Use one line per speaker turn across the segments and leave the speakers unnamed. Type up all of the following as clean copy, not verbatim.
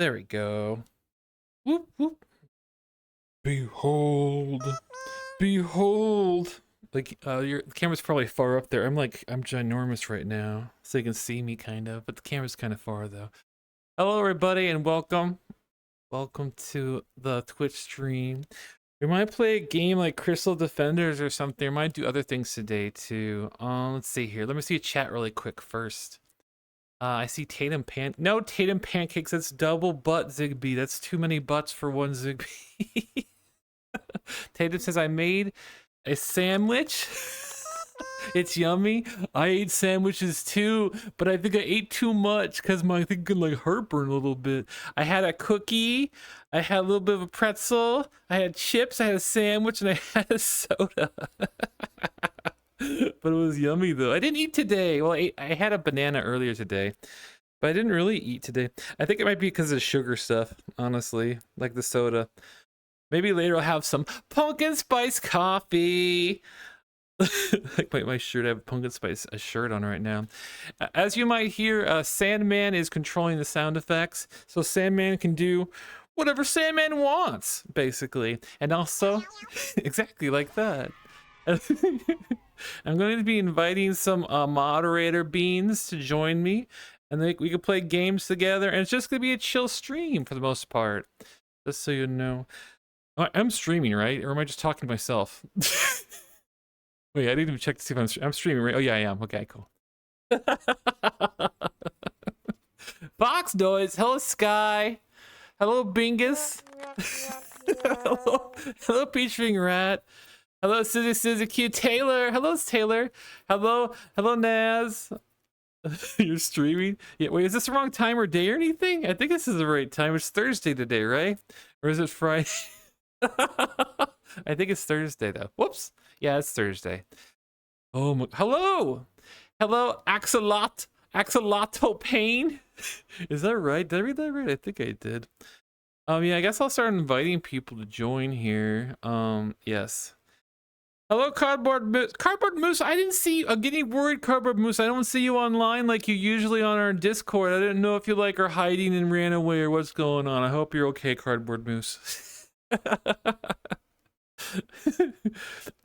There we go. Whoop, whoop. Behold. Behold. Like, the camera's probably far up there. I'm ginormous right now. So you can see me kind of, but the camera's kind of far though. Hello everybody and welcome. Welcome to the Twitch stream. We might play a game like Crystal Defenders or something. We might do other things today too. Let's see here. Let me see a chat really quick first. I see Tatum No, Tatum Pancakes. That's double butt Ziggbee. That's too many butts for one Ziggbee. Tatum says, I made a sandwich. It's yummy. I ate sandwiches too, but I think I ate too much because my thing could like heartburn a little bit. I had a cookie. I had a little bit of a pretzel. I had chips. I had a sandwich, and I had a soda. But it was yummy though. I didn't eat today. Well, I had a banana earlier today, but I didn't really eat today. I think it might be because of sugar stuff, honestly, like the soda. Maybe later I'll have some pumpkin spice coffee. Like my shirt, I have pumpkin spice a shirt on right now. As you might hear, Sandman is controlling the sound effects, so Sandman can do whatever Sandman wants, basically, and also exactly like that. I'm going to be inviting some moderator beans to join me, and we can play games together, and it's just going to be a chill stream for the most part, just so you know. I'm streaming, right? Or am I just talking to myself? Wait, I didn't even check to see if I'm streaming, right? Oh, yeah, I am. Okay, cool. Fox noise. Hello, Sky. Hello, Bingus. Hello, Peachring Rat. Hello, Suzuki Taylor. Hello, Taylor. Hello, Naz. You're streaming? Yeah, wait, is this the wrong time or day or anything? I think this is the right time. It's Thursday today, right? Or is it Friday? I think it's Thursday though. Whoops. Yeah, it's Thursday. Oh, hello, Axolotl Pain. Is that right? Did I read that right? I think I did. Yeah, I guess I'll start inviting people to join here. Yes. Hello, Cardboard Moose. Cardboard Moose, I didn't see you. I'm getting worried, Cardboard Moose. I don't see you online like you usually on our Discord. I didn't know if you like are hiding and ran away or what's going on. I hope you're okay, Cardboard Moose.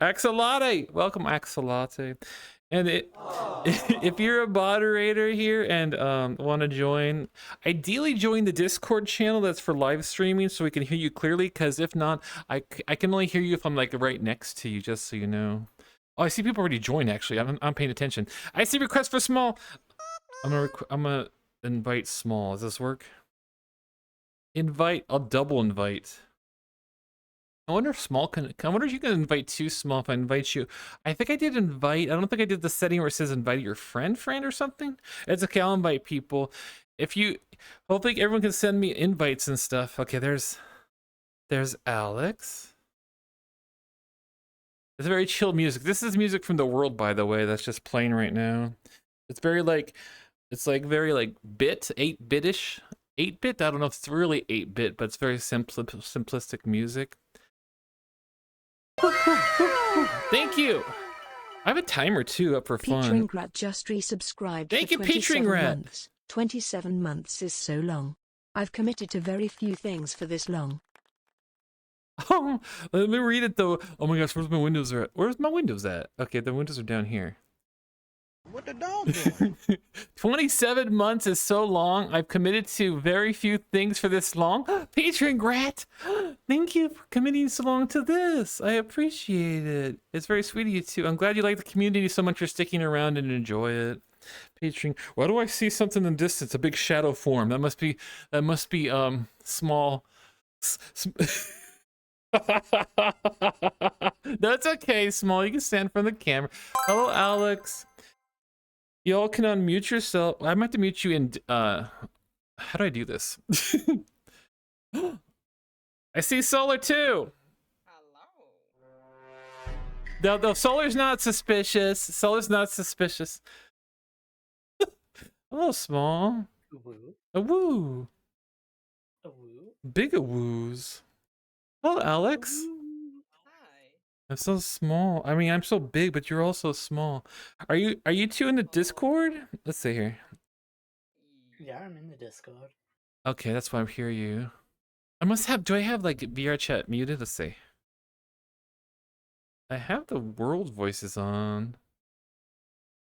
Axolotl, welcome Axolotl. And if you're a moderator here and want to join, ideally join the Discord channel that's for live streaming so we can hear you clearly, because if not, I can only hear you if I'm like right next to you, just so you know. Oh, I see people already joined actually. I'm paying attention. I see request for small. I'm gonna invite small. Does this work? Invite, I'll double invite. I wonder if small can. I wonder if you can invite too small if I invite you. I think I did invite. I don't think I did the setting where it says invite your friend or something. It's okay. I'll invite people. If you, hopefully everyone can send me invites and stuff. Okay, there's Alex. It's very chill music. This is music from the world, by the way. That's just playing right now. It's very like, it's like very like 8-bit-ish. 8-bit. I don't know if it's really 8-bit, but it's very simplistic music. Thank you. I have a timer too up for fun.
Peachring Rat just resubscribed.
Thank you, Peachring Rat.
Months. 27 months is so long. I've committed to very few things for this long.
Oh, let me read it though. Oh my gosh, where's my windows at? Where's my windows at? Okay, the windows are down here.
What the dog doing?
27 months is so long. I've committed to very few things for this long. Peachring Rat, thank you for committing so long to this. I appreciate it. It's very sweet of you too. I'm glad you like the community so much. You're sticking around and enjoy it. Peachring. Why do I see something in the distance? A big shadow form. That must be small. That's okay, small. You can stand from the camera. Hello, Alex. Y'all can unmute yourself. I might have to mute you in, how do I do this? I see Solar too. Hello. No, Solar's not suspicious. Solar's not suspicious. Hello, small.
A woo.
A woo.
A woo.
Big a woos. Hello, Alex.
Hi.
I'm so small. I mean, I'm so big, but you're also small. Are you two in the Discord? Let's see here.
Yeah, I'm in the Discord.
Okay, that's why I hear you. I must have. Do I have like VR chat muted? Let's see. I have the world voices on.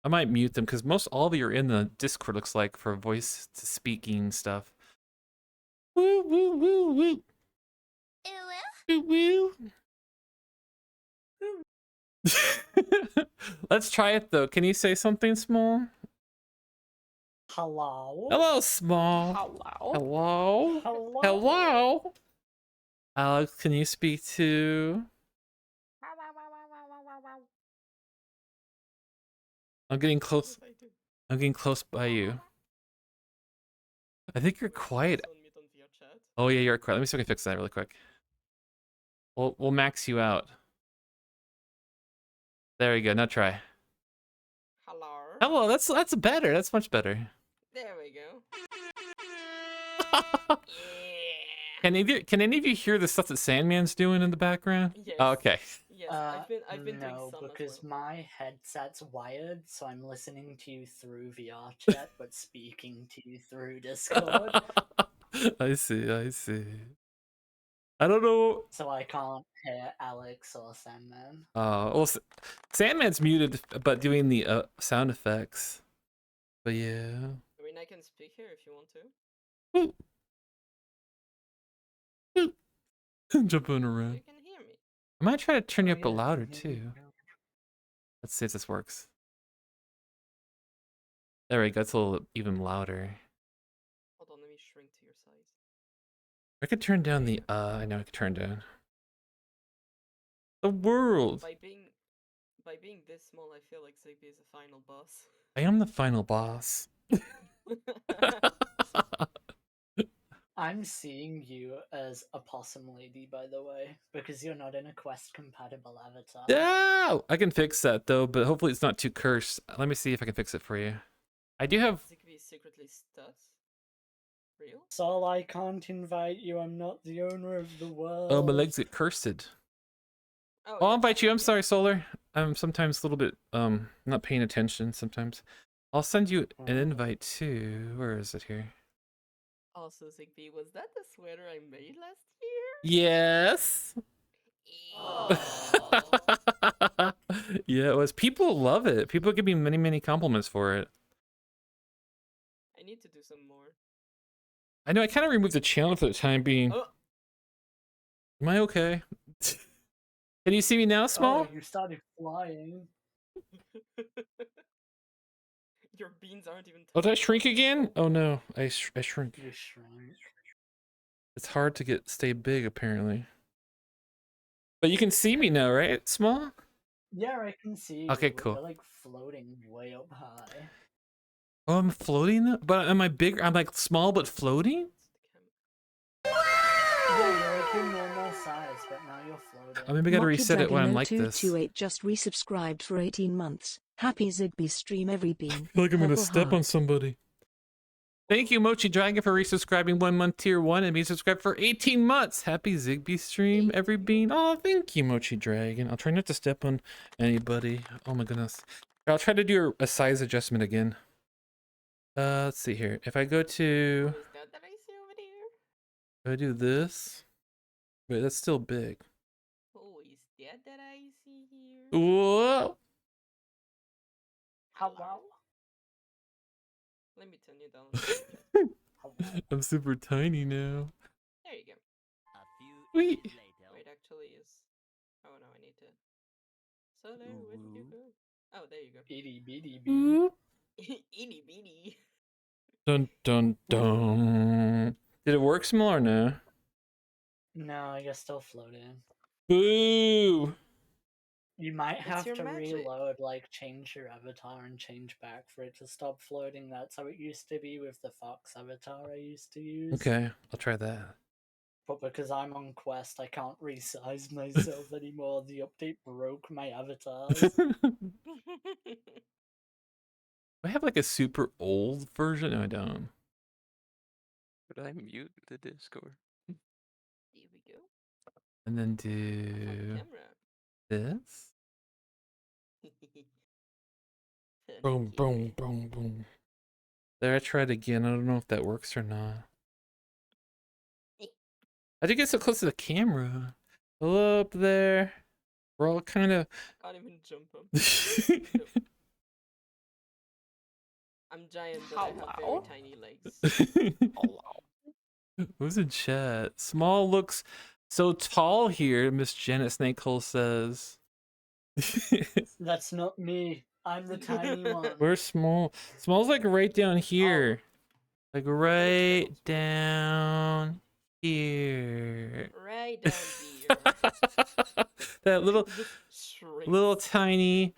I might mute them because most all of you are in the Discord. Looks like for voice to speaking stuff. Woo woo woo woo. Woo woo. Let's try it though. Can you say something small?
Hello?
Hello, small.
Hello.
Hello.
Hello?
Hello. Alex, can you speak to? I'm getting close.
Yes, I do.
I'm getting close by you. I think you're
Wait, is
quiet.
this on mute on VR chat?
Oh yeah, you're quiet. Let me see if I can fix that really quick. We'll max you out. There we go. Now try.
Hello.
Hello. That's better. That's much better.
There we go. Yeah.
Can any of you hear the stuff that Sandman's doing in the background?
Yes.
Oh, okay.
Yes, I've been doing
no,
some
because
as well.
my headset's wired, so I'm listening to you through VR chat, but speaking to you through Discord,
I see. I see. I don't know.
so I can't hear Alex or Sandman.
Well, Sandman's muted, but doing the sound effects. But yeah.
I mean, I can speak here if you want to.
Jumping around.
You can hear me.
I might try to turn you
Oh,
up
yeah, I can
louder
hear you
too.
now.
Let's see if this works. There we go. It's a little even louder.
Hold on, let me shrink to your size.
I could turn down the I know I could turn down. The world.
By being this small, I feel like Ziggbee is a final boss.
I am the final boss.
I'm seeing you as a possum lady, by the way, because you're not in a Quest compatible avatar.
No! I can fix that though, but hopefully it's not too cursed. Let me see if I can fix it for you. I do have
Ziggbee is secretly stuts. Real?
Sol, I can't invite you. I'm not the owner of the world.
oh my legs get cursed.
Oh,
I'll
yes,
invite you. I'm
yeah.
sorry, Solar. I'm sometimes a little bit not paying attention sometimes. I'll send you an invite too. Where is it here?
Also, Ziggbee, was that the sweater I made last year?
Yes. Yeah, it was. People love it. People give me many, many compliments for it.
I need to do some more.
I know I kind of removed the channel for the time being.
Oh,
Am I okay? Can you see me now, Small?
Oh, you started flying.
your beans aren't even.
Oh, did I
touching
shrink
the
again?
floor.
Oh no, I shrink.
You shrunk.
It's hard to stay big apparently. But you can see me now, right, Small?
Yeah, I can see you.
Okay,
but
cool.
You're like floating way up high.
Oh, I'm floating? But am I bigger? I'm like small but floating?
Yeah, you're like your normal size, but now you're floating.
Oh, maybe I gotta reset it when I'm like this.
228 just resubscribed for 18 months. Happy Ziggbee stream every bean.
I feel like I'm gonna
Purple
step on
heart.
somebody. Thank you, Mochi Dragon, for resubscribing 1 month tier 1 and being subscribed for 18 months. Happy Ziggbee stream, every bean. Oh, thank you, Mochi Dragon. I'll try not to step on anybody. Oh my goodness. I'll try to do a size adjustment again. Let's see here. If I go to,
What is that I see over there?
if I do this, wait, that's still big.
Oh, is that I see here?
Whoa!
Hello?
Let me turn you down.
Hello?
I'm super tiny now.
There you go.
Wait.
Wait, actually is. Oh no, I need to. So there, where did you go? Oh, there you go.
Itty bitty bee.
Ooh.
Itty bitty.
Dun dun dun. Did it work, Small, or no?
No, you're still floating.
Boo!
You might
It's
have
your
to
magic.
reload, like change your avatar and change back for it to stop floating. That's how it used to be with the Fox avatar I used to use.
Okay, I'll try that.
But because I'm on Quest, I can't resize myself anymore. The update broke my avatars.
I have like a super old version. No, I don't.
Could I mute the Discord?
Here we go.
And then
Fun
do
camera.
this.
Fun
Boom, boom,
camera.
boom, boom. There, I tried again. I don't know if that works or not. How'd you get so close to the camera? Hello up there. We're all kind of.
Can't even jump up. Nope. I'm giant, but I have very
Hello?
tiny legs.
Who's in chat? Small looks so tall here, Miss Janet Snakehole says.
That's not me. I'm the tiny one.
Where's Small? Small's like right down here. Like right
Small?
down here.
Right down here.
That little
Just shrinks.
little tiny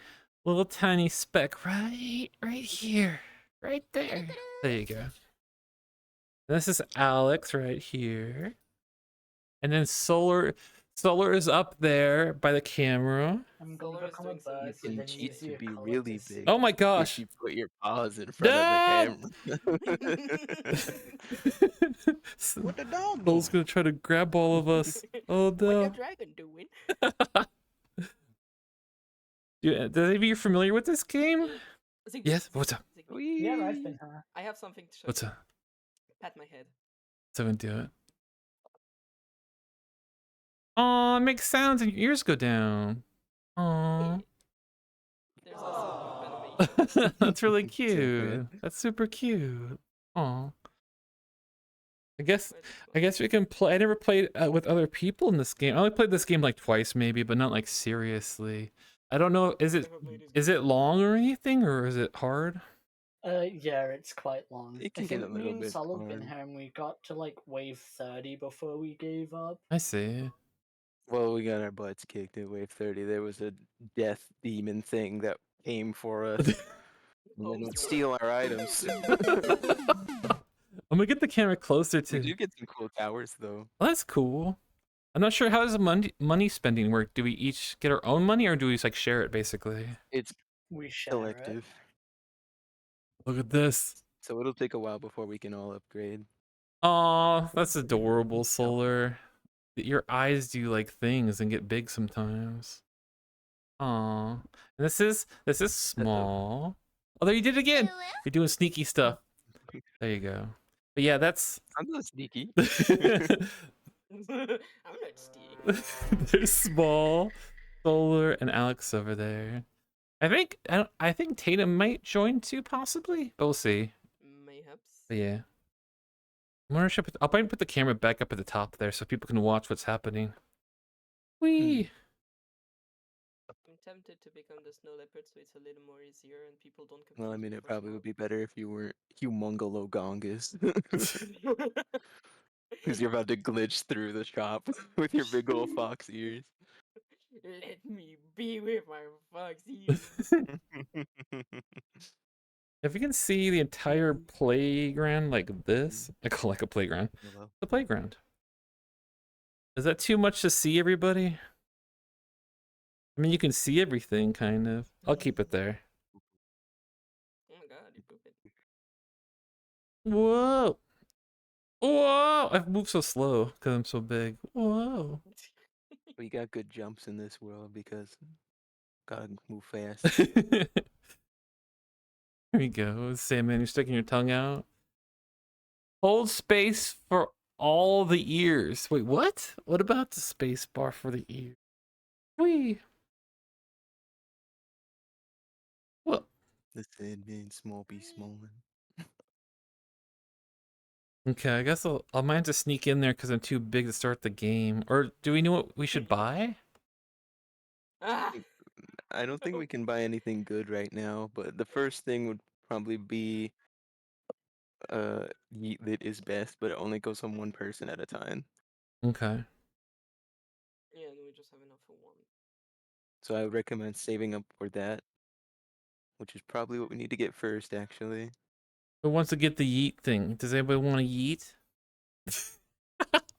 speck right here. Right there. There you go. This is Alex right here. And then Solar is up there by the camera.
I'm gonna
Solar is
become a
doing some
bird
You
with
can
an
cheat to
easier
be
color
really
see.
big.
Oh my
If
gosh.
you put your paws in front
Dad!
of the camera.
What the dog
Soul's
doing?
gonna try to grab all of us. Oh
What the
no.
dragon doing?
Are any of you familiar with this game?
Ziggbee,
Yes. What's up?
Ziggbee.
Yeah, I've been her.
I have something to show
What's
you.
up?
Pat my head.
So I'm gonna do it. Aw, it makes sounds and your ears go down. Aw.
There's also a poop animation.
That's really
So
cute.
good.
That's super cute. Aw. I guess
Where's this
I guess we can play. I never played with other people in this game. I only played this game like twice maybe, but not like seriously. I don't know. Is
Never played this
it long or anything, or is it hard?
Yeah, it's quite long.
It can
I
get
think
a
me
little
and
bit
Sol have been
hard.
here and we got to like wave 30 before we gave up.
I see.
Well, we got our butts kicked at wave 30. There was a death demon thing that came for us and
Oh,
then would
God.
steal our items.
I'm gonna get the camera closer
We
to.
do get some cool towers though.
Well, that's cool. I'm not sure how does the money spending work. Do we each get our own money, or do we just like share it basically?
It's
We share it.
collective.
Look at this.
So it'll take a while before we can all upgrade.
Aw, that's adorable, Solar. Your eyes do like things and get big sometimes. Aw. And this is small. Oh, there you did it again. You're doing sneaky stuff. There you go. But yeah, that's.
I'm not sneaky.
I'm not stealing.
There's Small, Solar, and Alex over there. I think Tatum might join too, possibly. But we'll see.
Mayhaps.
But yeah. I'm wondering if I'll probably put the camera back up at the top there so people can watch what's happening. Whee!
I'm tempted to become the snow leopard so it's a little more easier and people don't compete.
Well, I mean, it
for
probably
snow.
would be better if you weren't Humongologongus. Because you're about to glitch through the shop with your big old fox ears.
Let me be with my fox ears.
If you can see the entire playground like this, I call like a playground.
Hello?
The playground. Is that too much to see, everybody? I mean, you can see everything, kind of. I'll keep it there.
Oh my god, you poop it.
Whoa! Whoa! I've moved so slow because I'm so big. Whoa!
We got good jumps in this world because gotta move fast.
There you go. Sandman, you're sticking your tongue out. Hold space for all the ears. Wait, what? What about the space bar for the ears? Whee! What?
The Sandman, small be smallin'.
Okay, I guess I might have to sneak in there because I'm too big to start the game. Or do we know what we should buy?
Ah!
I don't think we can buy anything good right now, but the first thing would probably be Yeet Lit is best, but it only goes on one person at a time.
Okay.
Yeah, no, we just have enough for one.
So I would recommend saving up for that, which is probably what we need to get first, actually.
Who wants to get the yeet thing? Does anybody want to yeet?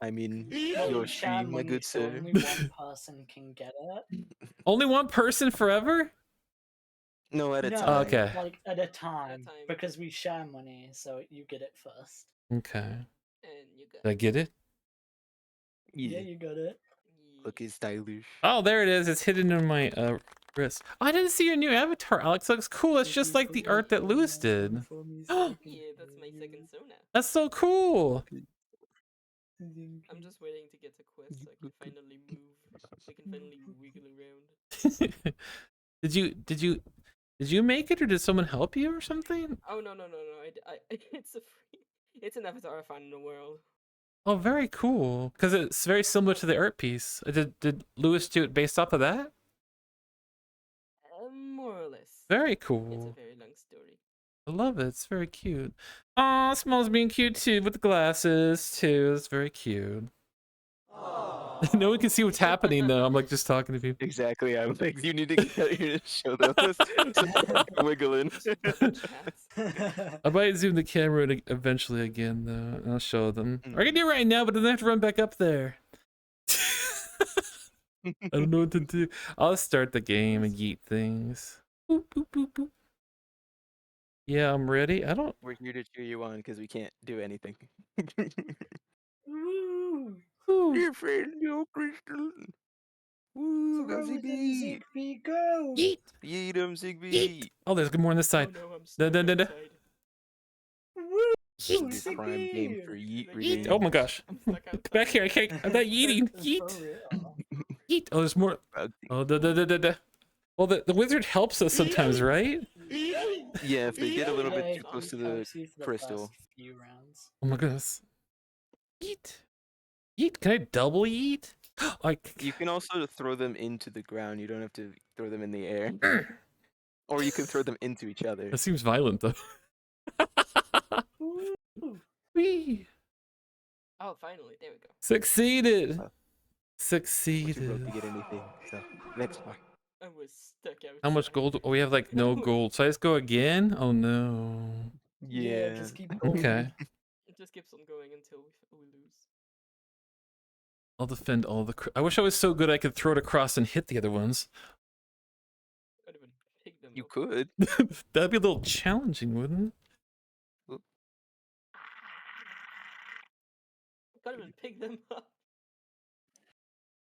I mean,
Well,
your
we share
stream, my
money,
good
so
sir.
only one person can get it.
Only one person forever?
No, at a
No,
time.
Okay.
like at a time,
time.
because we share money, so you get it first.
Okay.
And you got
Did I get it?
Yeah,
Yeah.
you got it.
Look, it's stylish.
Oh, there it is. It's hidden in my wrist. Oh, I didn't see your new avatar, Alex. Looks cool. It's just like the art that Lewis did.
Yeah, that's my second Sona.
That's so cool.
I'm just waiting to get to quest so I can finally move. I can finally wiggle around.
Did you make it, or did someone help you or something?
Oh no. It's a free. It's an avatar I found in the world.
Oh, very cool. Because it's very similar to the art piece. Did Lewis do it based off of that?
More or less.
Very
It's a
cool.
very long story.
I love it. It's very cute. Aw, Small's being cute too with the glasses too. It's very cute. No one can see what's happening though. I'm like just talking to people.
Exactly. I'm like, you need to get out here to show them this. Wiggling.
I might zoom the camera in eventually again though, and I'll show them. I can do it right now, but then I have to run back up there. I don't know what to do. I'll start the game and yeet things. Boop, boop, boop, boop. Yeah, I'm ready. I don't.
We're here to cheer you on because we can't do anything.
Woo!
Ooh.
Dear friend, yo, Crystal. Woo, go
Throw them
Ziggbee.
Ziggbee, go!
Yeet.
Yeet 'em, Ziggbee.
Yeet. Oh, there's more on this side.
Oh no, I'm
Da,
stuck
da, da, da.
outside.
Woo!
This prime game
Ziggbee!
for yeet
Yeet.
Oh
regames.
my gosh.
I'm stuck outside.
Back here. I can't. I'm not yeeting.
For
Yeet.
real.
Yeet. Oh, there's more. Oh, da, da, da, da, da. Well, the wizard helps us sometimes, right?
Yeah, if they get a little
Yeah,
bit
he
too close to the
helps you for the
crystal.
first few rounds.
Oh my goodness. Yeet. Yeet. Can I double yeet?
You can also throw them into the ground. You don't have to throw them in the air. Or you can throw them into each other.
That seems violent though.
Woo!
Whee.
Oh, finally, there we go.
Succeeded.
We're too
Succeeded.
broke to get anything. So next part.
I was stuck outside.
How much gold? Oh, we have like no gold. So I just go again? Oh no.
Yeah, just keep going.
Okay.
It just keeps on going until we lose.
I'll defend all the. I wish I was so good I could throw it across and hit the other ones.
I'd even pick them
You
up.
could.
That'd be a little challenging, wouldn't
I can't even pick them up.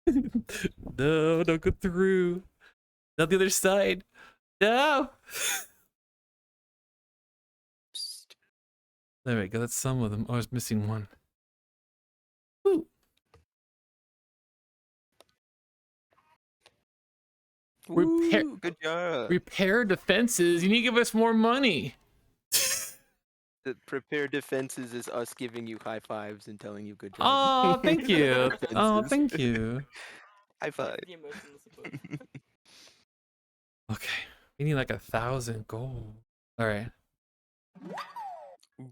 it? No, don't go through. Not the other side. No.
Psst.
There we go. That's some of them. Oh, I was missing one. Woo. Repair-
Woo, good job.
Repair defenses. You need to give us more money.
The prepare defenses is us giving you high fives and telling you good job.
Oh, thank you. Oh,
Defenses.
thank you.
High five.
The emotional support.
Okay. We need like 1,000 gold. All right.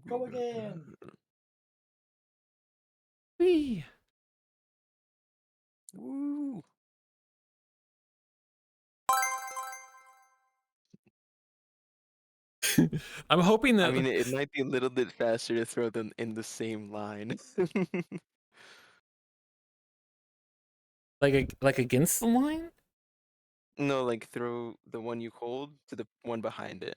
Go again.
Whee.
Woo.
I'm hoping that
I mean, it might be a little bit faster to throw them in the same line.
like against the line.
No, like throw the one you hold to the one behind it.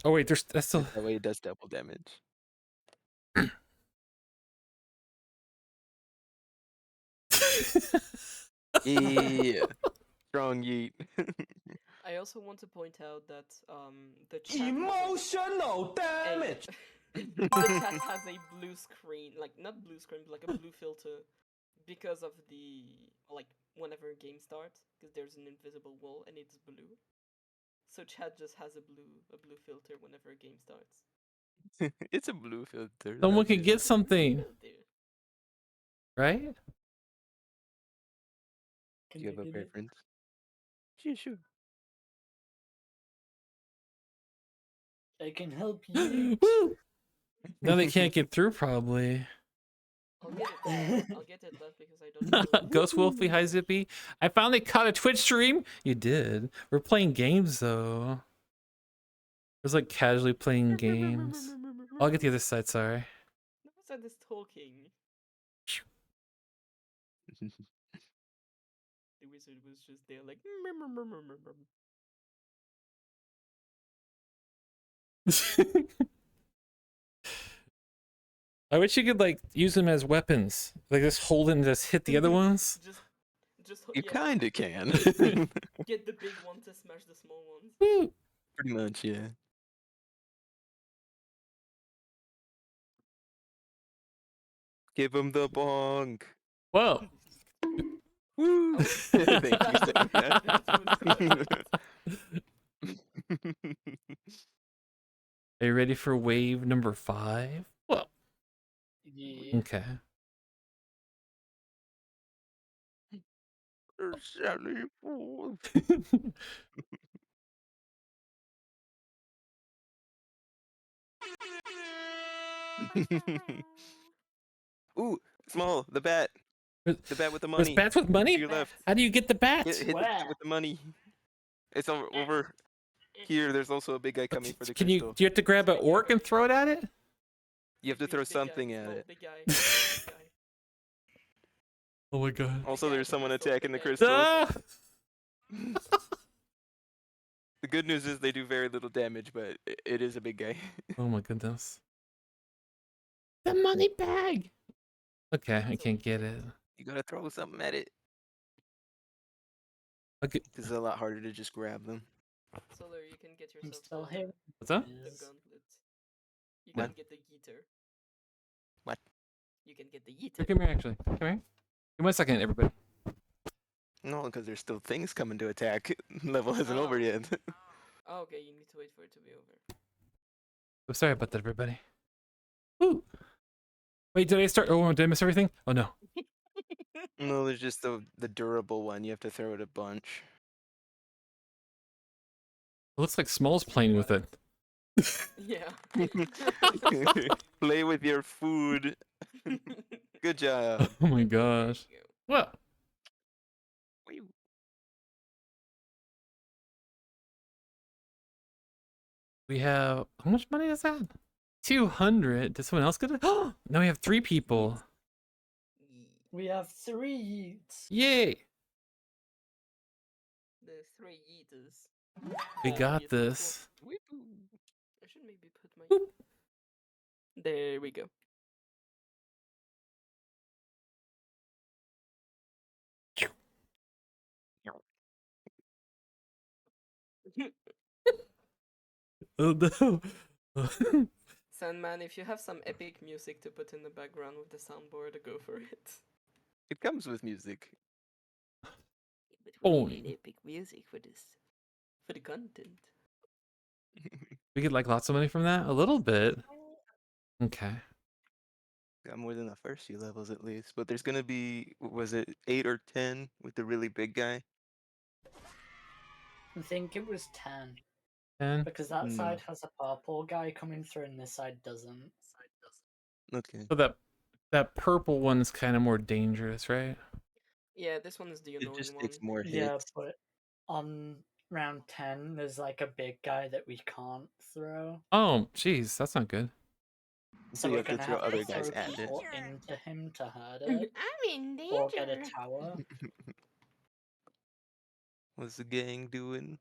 Oh wait, that's still.
That way it does double damage. Yeah. Strong yeet.
I also want to point out that the chat
Emotional
damage. The chat has a blue screen, like not blue screen, but like a blue filter, because of the whenever a game starts, because there's an invisible wall and it's blue. So chat just has a blue filter whenever a game starts.
It's a blue filter.
Someone
that's
can
it.
get something,
Filter.
right?
Do you have a
Can get it?
preference? Sure.
I can help you.
Woo! Now they can't get through probably.
I'll get it. I'll get it left because I don't know.
Ghost Wolfie, hi Zippy. I finally caught a Twitch stream. You did. We're playing games though. It was like casually playing games. I'll get the other side. Sorry.
No one said this talking. The wizard was just there, like.
I wish you could like use them as weapons. Like just hold it and just hit the other ones.
Just
You
yeah,
kinda can.
get the big one to smash the small ones.
Woo!
Pretty much, yeah. Give him the bonk.
Whoa.
Woo!
Oh,
Thank you, Sandman.
Are you ready for wave number 5? Whoa.
Yeah.
Okay.
Sally Fools. Ooh, small, the bat. The bat with the
There's
money.
bats with
To
money?
your left.
How do you get the
Hit,
bats?
hit the
Where?
bat with the money. It's over here. There's also a big guy coming for the
Can you
crystal.
do you have to grab an orc and throw it at it?
You have to
Big-
throw
big guy,
something at
small,
it.
Big guy, big guy.
Oh my god.
Also,
guy
there's
at the
someone
crystal,
attacking the
big guy at
crystals.
Ah!
The good news is they do very little damage, but it is a big guy.
Oh my goodness. The money bag. Okay, I can't get it.
You gotta throw something at it.
Okay.
This is a lot harder to just grab them.
Solar, you can get
I'm
yourself
still
the,
here.
What's that?
the gauntlet. You
What?
can get the guitar.
What?
You can get the
Here,
guitar.
come here, actually. Come here. Give me a second, everybody.
No, because there's still things coming to attack. Level isn't over
Oh.
yet.
Oh, okay, you need to wait for it to be over.
Oh, sorry about that, everybody. Woo! Wait, did I start? Oh, did I miss everything? Oh no.
No, there's just the durable one. You have to throw it a bunch.
It looks like Small's playing with it.
Yeah.
Play with your food. Good job.
Oh my gosh.
There you go.
What?
Whew.
We have how much money is that? 200. Did someone else get it? Oh, now we have 3 people.
We have 3 yeets.
Yay!
The 3 eaters.
We got
Yes,
this.
I should maybe put my.
Boop.
There we go.
Oh no.
Sandman, if you have some epic music to put in the background with the soundboard, go for it.
It comes with music.
But
Oh.
we need epic music for this, for the content.
We get like lots of money from that? A little bit. Okay.
Got more than the first few levels at least. But there's gonna be, was it 8 or 10 with the really big guy?
I think it was 10.
10.
Because that
No.
side has a purple guy coming through and this side doesn't.
Okay.
So that purple one's kind of more dangerous, right?
Yeah, this one is the
It
annoying
just
one.
takes more hits.
Yeah, but on round 10, there's like a big guy that we can't throw.
Oh, jeez, that's not good.
So you
we're
have to
gonna
throw
have
other
to
guys
throw
at it.
people into him to hurt it.
I'm in danger.
Or get a tower.
What's the gang doing?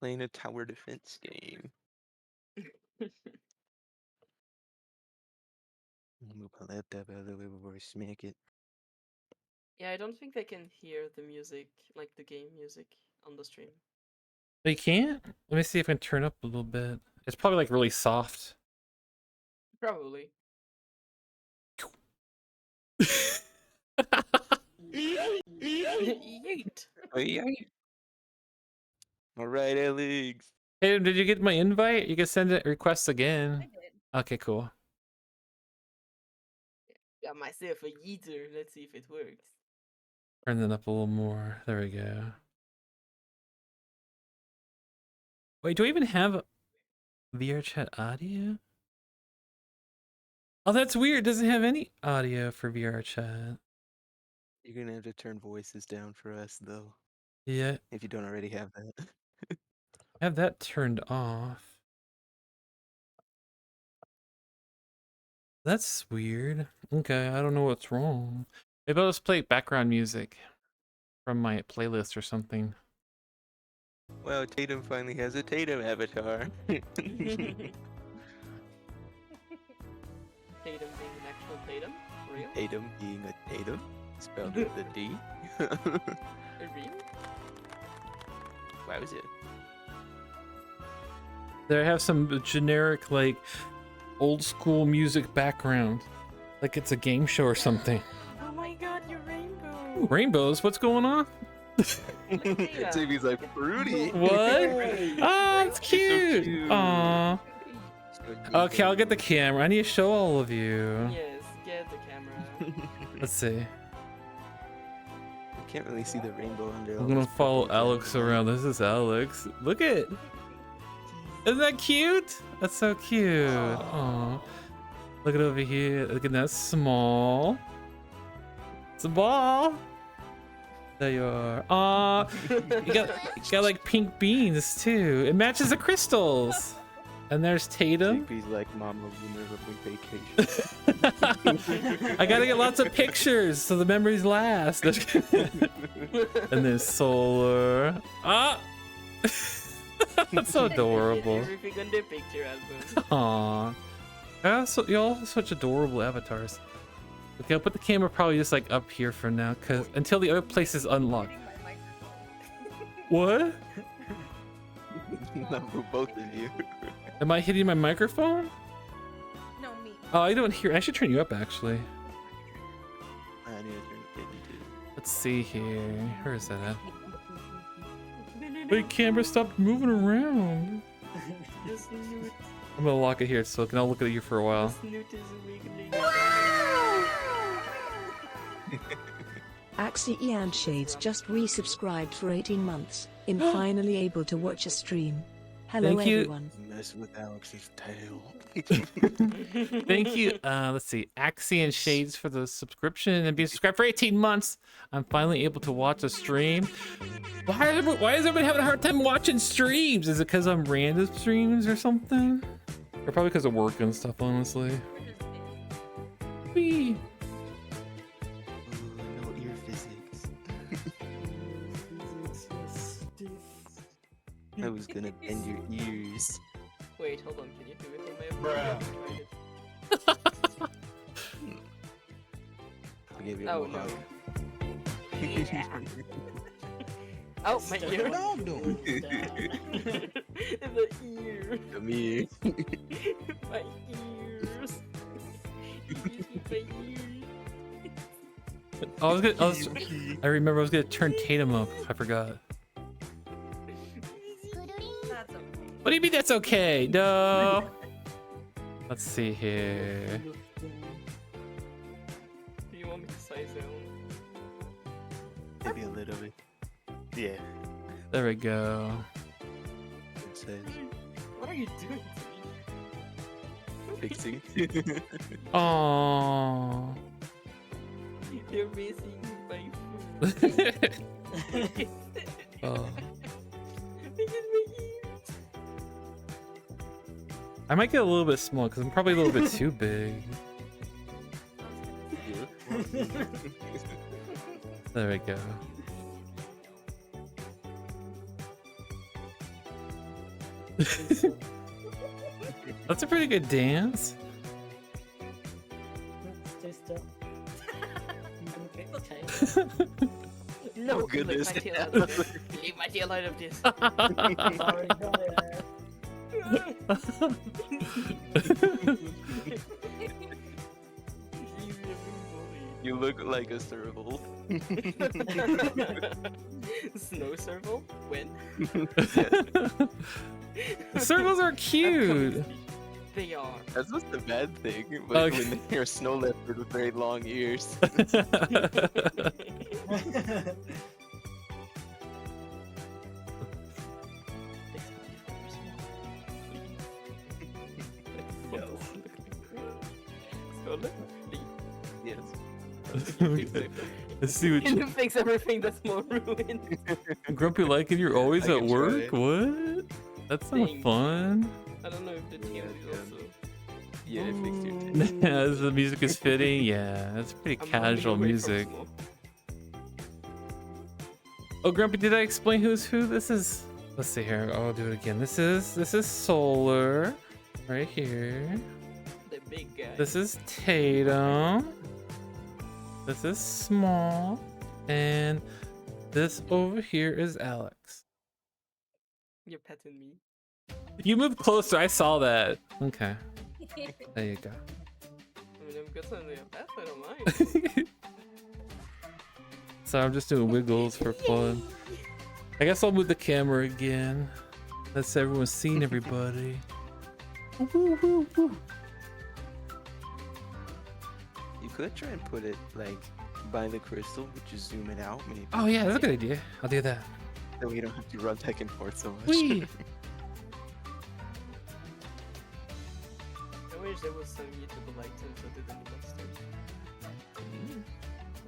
Playing a tower defense game. Move my laptop out of the way before I smack it.
Yeah, I don't think they can hear the music, like the game music, on the stream.
They can't? Let me see if I can turn up a little bit. It's probably like really soft.
Probably. Yeet.
Alright, Alex.
Hey, did you get my invite? You can send it requests again.
did.
Okay, cool.
Got myself a yeeter. Let's see if it works.
Turn that up a little more. There we go. Wait, do I even have VR chat audio? Oh, that's weird. It doesn't have any audio for VR chat.
You're gonna have to turn voices down for us, though,
Yeah,
if you don't already have that.
I have that turned off. That's weird. Okay, I don't know what's wrong. Maybe I'll just play background music from my playlist or something.
Well, Tatum finally has a Tatum avatar.
Tatum being an actual Tatum? For real?
Tatum being a Tatum, spelled with a D.
Real?
Why was it?
They have some generic, like, old school music background. Like it's a game show or something.
Oh my god, your rainbow!
Rainbows, what's going on?
Zigbee's like fruity.
What? Ah, it's
so
cute.
cute.
Aw. Okay, I'll get the camera. I need to show all of you.
Yes, get the camera.
Let's see.
I can't really see the rainbow under.
I'm
all
gonna
those
follow
purple
Alex
gems.
around. This is Alex. Look at. Isn't that cute? That's so cute. Aw. Look at over here. Look at that small. It's a ball. There you are. Aw. You got like pink beans too. It matches the crystals. And there's Tatum.
Zigbee's like, Mama, we never went vacation.
I gotta get lots of pictures so the memories last. And then Solar. Ah! That's so adorable.
Everything on the picture album.
Aww. You all have such adorable avatars. Okay, I'll put the camera probably just like up here for now, cause until the other place is unlocked. What?
Not for both of you.
Am I hitting my microphone?
No, me.
Oh, I don't hear. I should turn you up actually.
I need to turn the page too.
Let's see here. Where is that at? Wait, camera, stop moving around.
The snoot,
I'm gonna lock it here so I'll look at you for a
the
while.
snoot is wiggling.
Axie and Shades just resubscribed for 18 months. I'm finally able to watch a stream. Hello
Thank you.
everyone.
Mess with Alex's tail.
Thank you. Let's see. Axie and Shades for the subscription and being subscribed for 18 months. I'm finally able to watch a stream. Why is everybody having a hard time watching streams? Is it because I'm random streams or something? Or probably because of work and stuff, honestly. Whee.
Ooh, no ear physics. I was gonna bend your ears.
Wait, hold on. Can you do it on my phone?
I'll give you
Oh,
a
no.
hug.
Oh, my
What
ear.
the dog doing?
The ear.
Come here.
My ears. My ears.
I remember I was gonna turn Tatum up. I forgot.
That's okay.
What do you mean that's okay? No. Let's see here.
Do you want me to size down?
Maybe a little bit. Yeah.
There we go.
It says
What are you doing
fixing.
Aww.
to me? You're missing my food.
Oh.
Look at my ears.
I might get a little bit small because I'm probably a little bit too big. There we go. That's a pretty good dance.
Stay still. Okay.
No,
Oh, goodness.
Leave my tail out of this. Leave my tail out of this.
Sorry, go ahead.
You look like a serval.
Snow serval? When?
Circles are cute.
They are.
That's not the bad thing, but
Okay.
when you're a snow leopard with very long ears.
No. So look,
Yes.
Let's see what
can
you.
you fix everything that's more ruined?
Grumpy like it. You're always
I
at
can
work.
try.
What? That's not
Thanks.
fun.
I don't know if the team is also.
Yeah, it fixed your tail.
As the music is fitting, yeah, that's pretty
I'm running
casual
away from
music.
snow.
Oh, Grumpy, did I explain who's who? This is. Let's see here. I'll do it again. This is Solar, right here.
The big guy.
This is Tatum. This is Small, and this over here is Alex.
You're petting me.
You moved closer. I saw that. Okay, there you go.
mean, I'm good on the bad, I don't mind.
So I'm just doing wiggles for fun. I guess I'll move the camera again. That's everyone's seen everybody. Woo, woo, woo.
You could try and put it like by the crystal, but just zoom it out, maybe.
Oh yeah, that's a good idea. I'll do that.
So we don't have to run back and forth so much.
Whee!
I wish there was some YouTube like to do the monsters.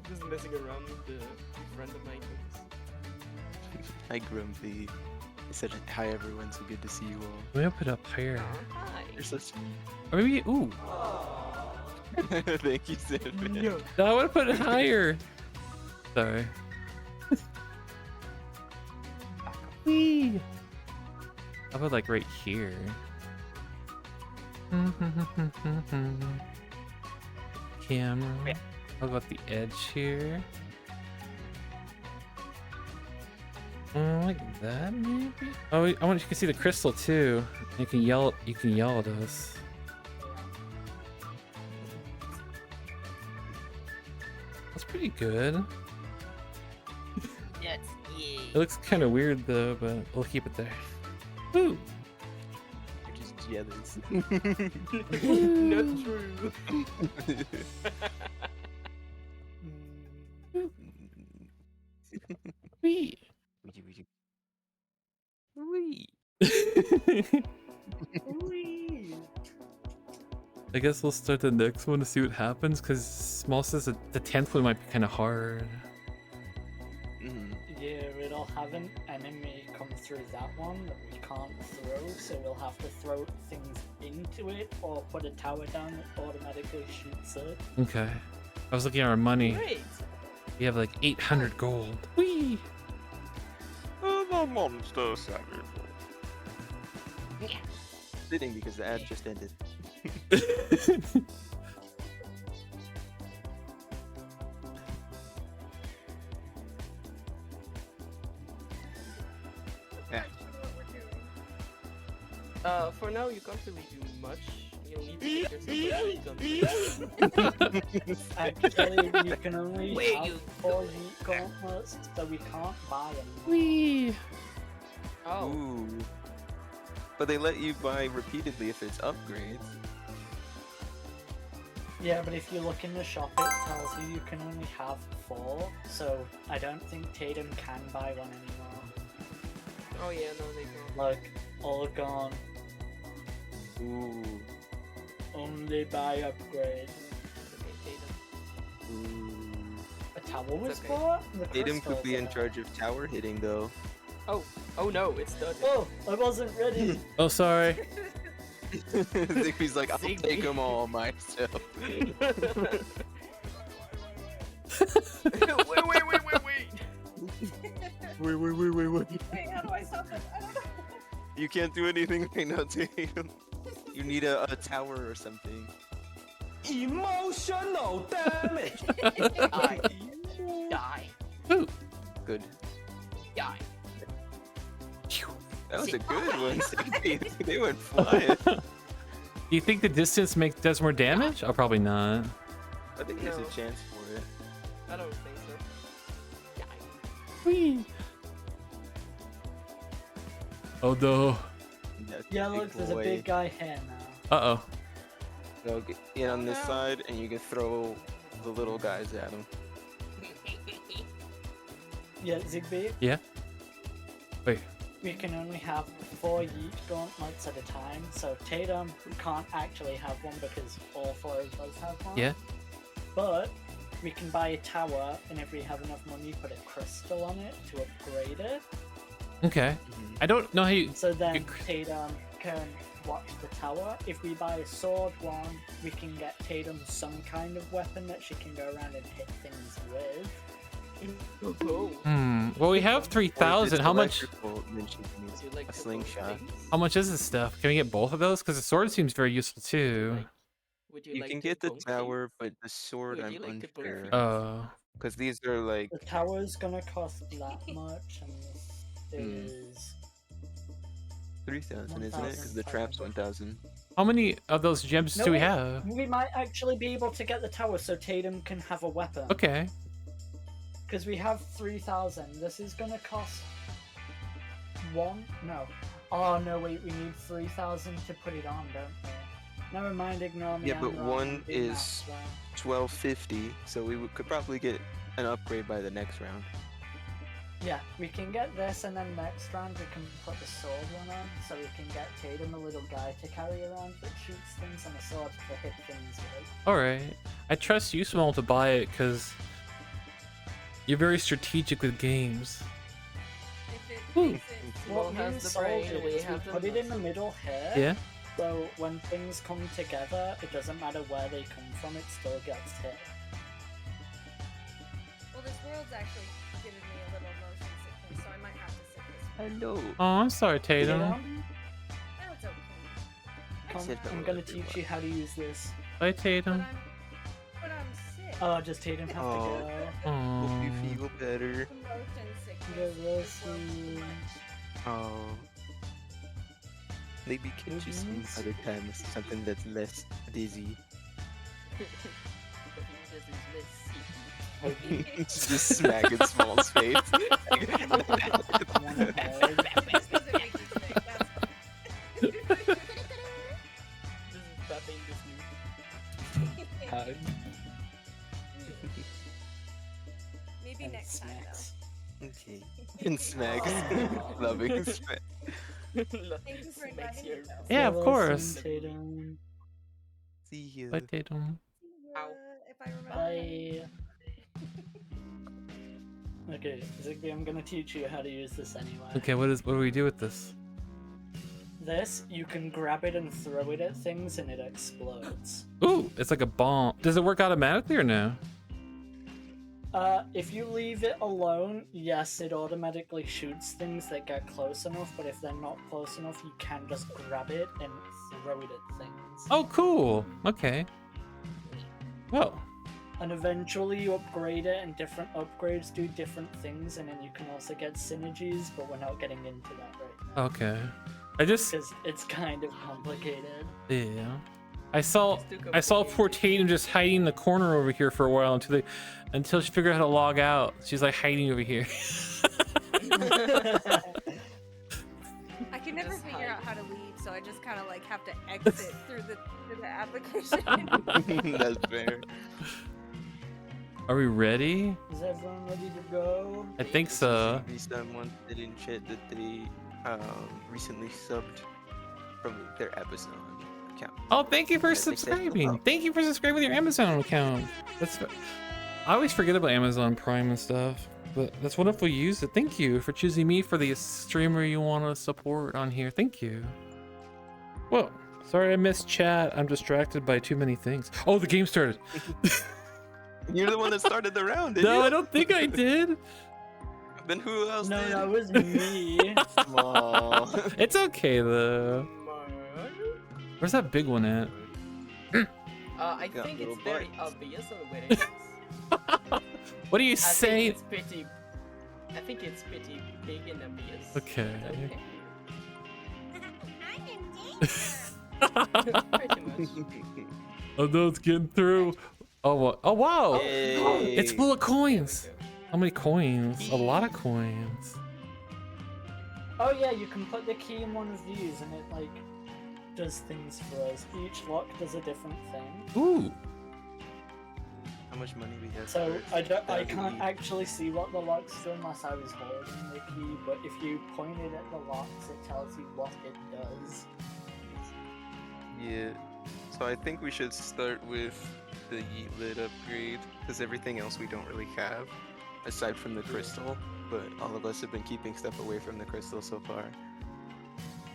Just messing around with the random icons.
Hi Grumpy. I said hi everyone, so good to see you all.
Let me put up here.
Hi.
You're such
Or maybe, ooh.
thank you, Cinnamon.
No.
No, I want to put it higher. Sorry. Whee! How about like right here? Camera. How about the edge here? Like that maybe? Oh, I want you can see the crystal too. You can yell at us. That's pretty good.
Yes.
It looks kind of weird though, but we'll keep it there. Woo!
You're just jealous.
Not true.
Wee!
Wee.
I guess we'll start the next one to see what happens, because Small says that the 10th one might be kind of hard.
Yeah, it'll have an enemy come through that one that we can't throw, so we'll have to throw things into it or put a tower down that automatically shoots it.
Okay. I was looking at our money.
Great.
We have like 800 gold. Whee!
The monster savage. Fitting because the ad just ended. Yeah.
For now, you can't really do much. You'll need to get yourself a gun.
Actually, you can only
Wait,
have
you-
4 Yeet gauntlets, so we can't buy them.
Whee!
Oh.
Ooh. But they let you buy repeatedly if it's upgrades.
Yeah, but if you look in the shop, it tells you can only have 4, so I don't think Tatum can buy one anymore.
Oh yeah, no, they don't.
Like, all gone.
Ooh.
Only buy upgrade.
Okay, Tatum.
Ooh.
A tower was
okay.
bought? The
Tatum could be in
crystals are-
charge of tower hitting though.
Oh no, it's done.
Oh, I wasn't ready.
Oh, sorry.
Zigbee's like, I'll
Ziggbee.
take them all myself.
wait.
Wait.
Wait, how do I stop this? I don't know.
You can't do anything right now, Tatum. You need a tower or something.
Emotional damage.
Die. Die.
Ooh.
Good.
Die.
That was a good one, Ziggbee. They went flying.
Do you think the distance does more damage? Oh, probably not.
I think there's
No.
a chance for it.
I don't think so. Die.
Whee! Oh no.
That's a
Yeah,
big
look, there's a
boy.
big guy here now.
Uh-oh.
So get in on this
no.
side, and you can throw the little guys at him.
Yeah, Ziggbee,
Yeah? Wait.
we can only have 4 Yeet gauntlets at a time, so Tatum can't actually have one because all 4 of us have one.
Yeah?
But we can buy a tower, and if we have enough money, put a crystal on it to upgrade it.
Okay. I don't know how you...
So then
You cr-
Tatum can watch the tower. If we buy a sword one, we can get Tatum some kind of weapon that she can go around and hit things with.
Oh.
Well, we have
Or if
3,000.
it's
How much...
electrical, then she can use
Would you like
a
to
slingshot.
vote things?
How much is this stuff? Can we get both of those? Because the sword seems very useful too.
Like, would you,
You
like
can
to
get the
bonk
tower,
things?
but the sword
Would
I'm
you like to bonk
unfair.
things?
Oh.
Because these are like
The tower's gonna cost that much, and this
Hmm.
is
3,000, isn't it? Because the trap's 1,000.
How many of those gems
No,
do we
wait,
have?
We might actually be able to get the tower so Tatum can have a weapon.
Okay.
Because we have 3,000. This is gonna cost one? No. Oh no, wait, we need 3,000 to put it on, don't we? Never mind, ignore me.
Yeah, but
I'm wrong,
one
I'm doing
is
maths wrong.
1250, so we could probably get an upgrade by the next round.
Yeah, we can get this, and then next round we can put the sword one on, so we can get Tatum a little guy to carry around that shoots things and a sword to hit things with.
Alright. I trust you, Small, to buy it because you're very strategic with games.
If it
Ooh.
makes it
Well,
What
has
we
the
solved
brain,
it
we
is
have
we
the
put it in the
muscle.
middle here,
Yeah?
so when things come together, it doesn't matter where they come from, it still gets hit.
well, this world's actually giving me a little motion sickness, so I might have to sit this.
Hello.
Oh, I'm sorry, Tatum.
Tatum,
Oh, it's okay.
come,
said
I'm
hello,
gonna
everyone.
teach you how to use this.
Bye,
But
Tatum.
I'm sick.
Oh, does Tatum have
Oh.
to go?
Hope you
Oh.
feel better.
Motion sickness.
Get
This
Rosie.
world's too much.
Oh. Maybe catch you some
Goodness.
other time, something that's less dizzy. Just smacking Small's face.
One head.
This doesn't make you sick. That's
This is Bapping this new.
Hug.
Maybe
And
next time
smacks.
Okay. And smacks. Loving smack.
Thank you for inviting me. though.
Yeah, of
Get
course.
Rosie, Tatum.
See you.
Bye, Tatum.
Ow.
If I remember.
Bye. Okay, Ziggbee, I'm gonna teach you how to use this anyway.
Okay, what do we do with this?
This, you can grab it and throw it at things and it explodes.
Ooh, it's like a bomb. Does it work automatically or no?
If you leave it alone, yes, it automatically shoots things that get close enough, but if they're not close enough, you can just grab it and throw it at things.
Oh, cool. Okay. Well,
And eventually you upgrade it, and different upgrades do different things, and then you can also get synergies, but we're not getting into that right now.
okay. I just,
Because it's kind of complicated.
yeah. I saw
It's too
poor
complicated.
Tatum just hiding in the corner over here for a while until she figured out how to log out. She's like hiding over here.
I can never
Just
figure
hide.
out how to leave, so I just kind of like have to exit through the application.
That's fair.
Are we ready?
Is everyone ready to go?
I think so.
Someone said in chat that they recently subbed from their Amazon account.
Oh, thank you for
Yeah, they said
subscribing.
hello.
Thank you for subscribing with your Amazon account. I always forget about Amazon Prime and stuff, but that's wonderful you use it. Thank you for choosing me for the streamer you want to support on here. Thank you. Whoa, sorry I missed chat. I'm distracted by too many things. Oh, the game started.
You're the one that started the round, didn't
No,
you?
I don't think I did.
Then who else
No,
did?
that was me.
Aw.
It's okay though. Where's that big one at?
I
Got
think it's
little
very
bites.
obvious on where it is.
What do you
I
say?
think it's pretty big and obvious.
Okay.
Pretty much.
Oh no, it's getting through. Oh, what? Oh wow!
Yay.
It's full of coins. How many coins? A lot of coins.
Oh yeah, you can put the key in one of these and it like does things for us. Each lock does a different thing.
Ooh.
How much money we have?
So
first?
I
That'd
can't
be-
actually see what the locks do unless I was holding the key, but if you point it at the locks it tells you what it does.
Yeah. So I think we should start with the Yeet Lid upgrade, because everything else we don't really have, aside from the crystal. But all of us have been keeping stuff away from the crystal so far.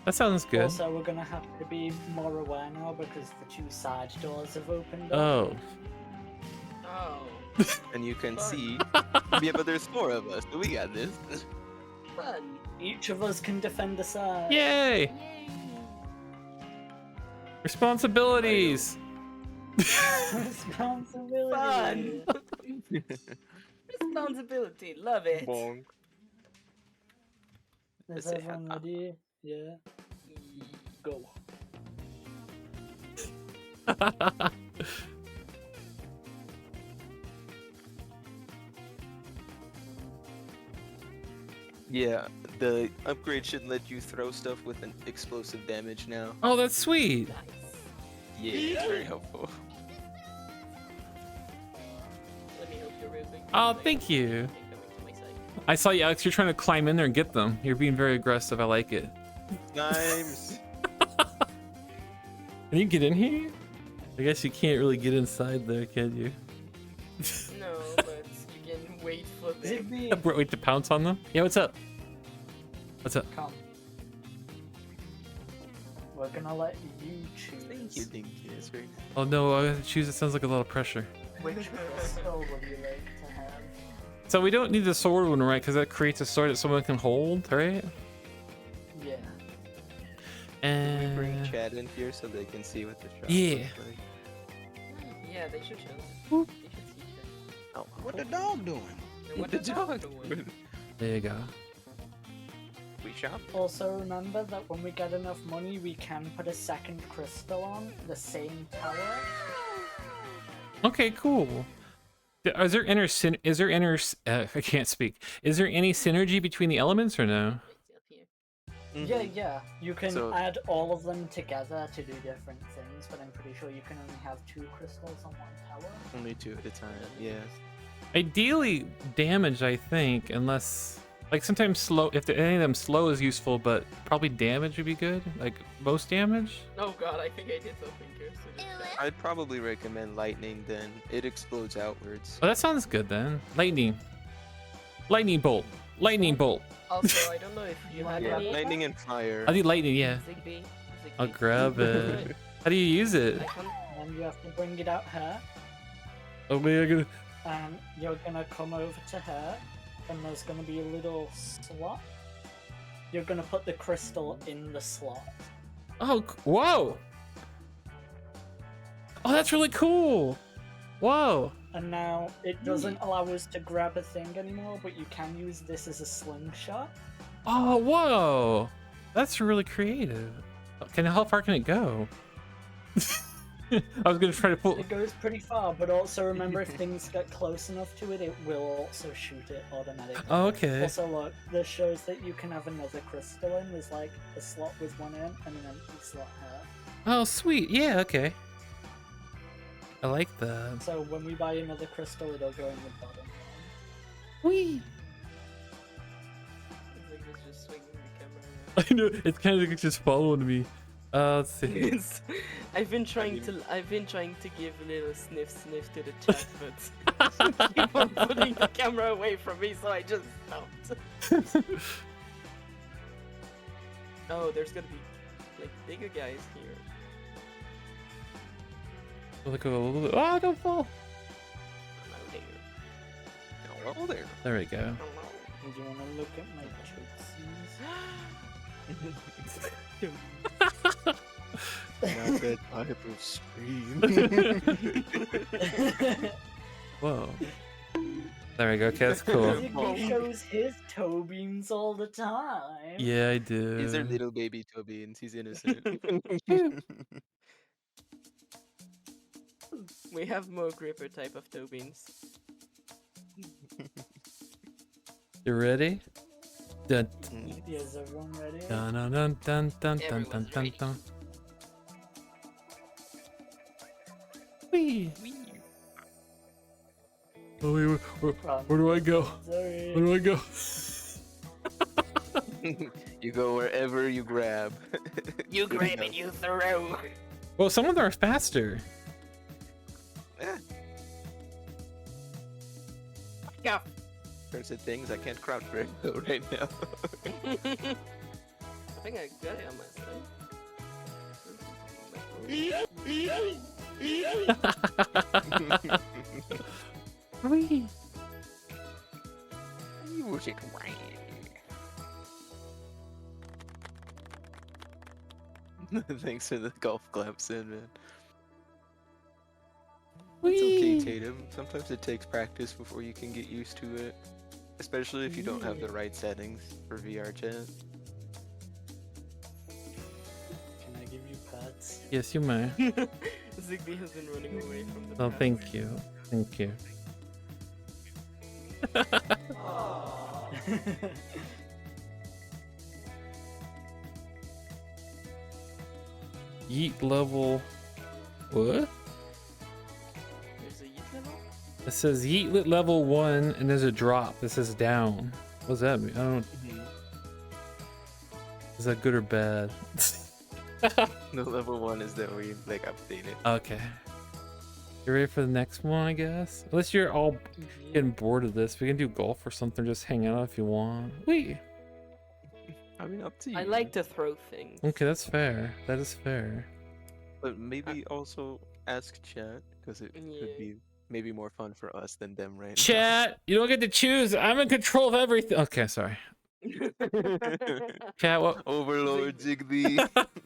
That sounds good.
Also we're gonna have to be more aware now because the two side doors have opened up.
Oh.
Oh,
And you can
Fun.
see, yeah, but there's 4 of us, so we got this.
fun.
Each of us can defend a side.
Yay! Responsibilities.
Responsibility.
Fun. Responsibility, love it.
Bonk.
Is
Let's say
everyone
hi.
ready? Yeah. Go.
Yeah, the upgrade should let you throw stuff with an explosive damage now.
Oh, that's sweet.
Nice.
Yeah, it's very helpful.
Let me help you real quick.
Oh,
Like,
thank you.
okay, coming to my side.
I saw you, Alex. You're trying to climb in there and get them. You're being very aggressive. I like it.
Nice.
Can you get in here? I guess you can't really get inside there, can you?
No, but you can wait for them.
Ziggbee,
Wait to pounce on them? Yeah, what's up? What's up?
come. We're gonna let you choose.
Thank you, Dinky. That's very nice.
Oh no, I gotta choose. It sounds like a lot of pressure.
Which crystal would you like to have?
So we don't need the sword one, right? Because that creates a sword that someone can hold, right?
Yeah.
Can we bring
And
chat in here so they can see what the shop
Yeah.
looks like?
Yeah, they should show.
Whoop.
They should see that.
Oh,
What the dog doing?
And what
the
the dog
dog.
doing?
there you go.
We shop.
Also remember that when we get enough money, we can put a second crystal on the same tower.
Okay, cool. Is there I can't speak. Is there any synergy between the elements or no?
It's up here.
Yeah, yeah. You can
So-
add all of them together to do different things, but I'm pretty sure you can only have 2 crystals on one tower.
Only 2 at a time. Yeah.
Ideally, damage, I think, unless like sometimes slow. If any of them slow is useful, but probably damage would be good. Like most damage.
Oh god, I think I did something cursed to the chat.
I'd probably recommend lightning then. It explodes outwards.
Oh, that sounds good then. Lightning. Lightning bolt. Lightning bolt.
Also, I don't know if you had
Yeah,
any.
lightning and fire.
I need lightning. Yeah.
Ziggbee.
I'll grab it. How do you use it?
I can't.
And then you have to bring it out here,
Oh man, I gotta.
and you're gonna come over to her, and there's gonna be a little slot. You're gonna put the crystal in the slot.
Oh, whoa. Oh, that's really cool. Whoa.
And now it doesn't allow us to grab a thing anymore, but you can use this as a slingshot.
Oh, whoa. That's really creative. How far can it go? I was gonna try to pull.
It goes pretty far, but also remember if things get close enough to it, it will also shoot it automatically.
Oh, okay.
Also, look, this shows that you can have another crystal in. There's like a slot with one in and an empty slot here.
Oh, sweet. Yeah, okay. I like that.
So when we buy another crystal, it'll go in the bottom one.
Whee.
Zigbee's just swinging the camera.
I know, it's kind of like just following me. Let's see.
It's, I've been trying to give a little sniff to the chat, but she keep on putting the camera away from me, so I just stopped. Oh, there's gonna be like bigger guys here.
Look a little bit. Oh, don't fall.
Oh, there.
There we go.
Hello.
Would you want to look at my tootsies?
Not that type of stream.
Whoa. There we go. Okay, that's cool.
Ziggbee shows his toe beams all the time.
Yeah, I do.
These are little baby Tobians. He's innocent.
We have more gripper type of toe beans.
You ready? Dun
Is everyone ready?
dun dun dun dun dun dun dun
Everyone's
dun
ready.
dun. Whee. Oh, wait, where do I go?
Sorry.
Where do I go?
You go wherever you grab.
You grab and you throw.
Well, some of them are faster.
Yeah.
Go.
There's the things I can't crouch very low right now.
I think I got it on my side.
Whee.
Use it right. Thanks for the golf claps in, man. It's okay,
Whee.
Tatum. Sometimes it takes practice before you can get used to it. Especially if you don't have the right settings for VR chat.
Can I give you pets?
Yes, you may.
Ziggbee has been running away from the
Oh,
past.
thank you. Thank you. Yeet level. What?
There's a yeet level?
It says yeet level 1 and there's a drop. This says down. What does that mean? I don't know. Is that good or bad?
The level 1 is that we like updated.
Okay. You ready for the next one, I guess? Unless you're all getting bored of this, we can do golf or something. Just hang out if you want. Wait.
I mean, up to you.
I like to throw things.
Okay, that's fair. That is fair.
But maybe also ask chat, because it
Yeah.
could be maybe more fun for us than them right
Chat, you don't get to choose. I'm in control of everything. Okay, sorry.
now.
Chat, what?
Overlord Ziggbee.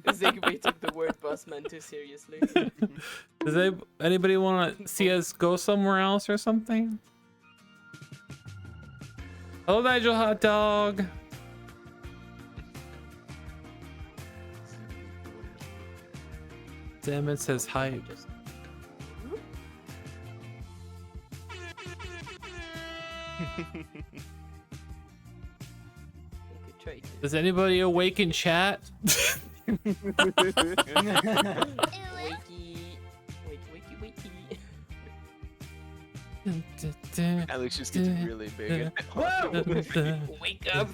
Ziggbee took the word busman too seriously.
Does anybody want to see us go somewhere else or something? Hello, Nigel Hot Dog. Damn, says hype.
Just- We could try to.
Does anybody awake in chat?
Wakey. Wakey.
Alex just gets really big.
Wake up.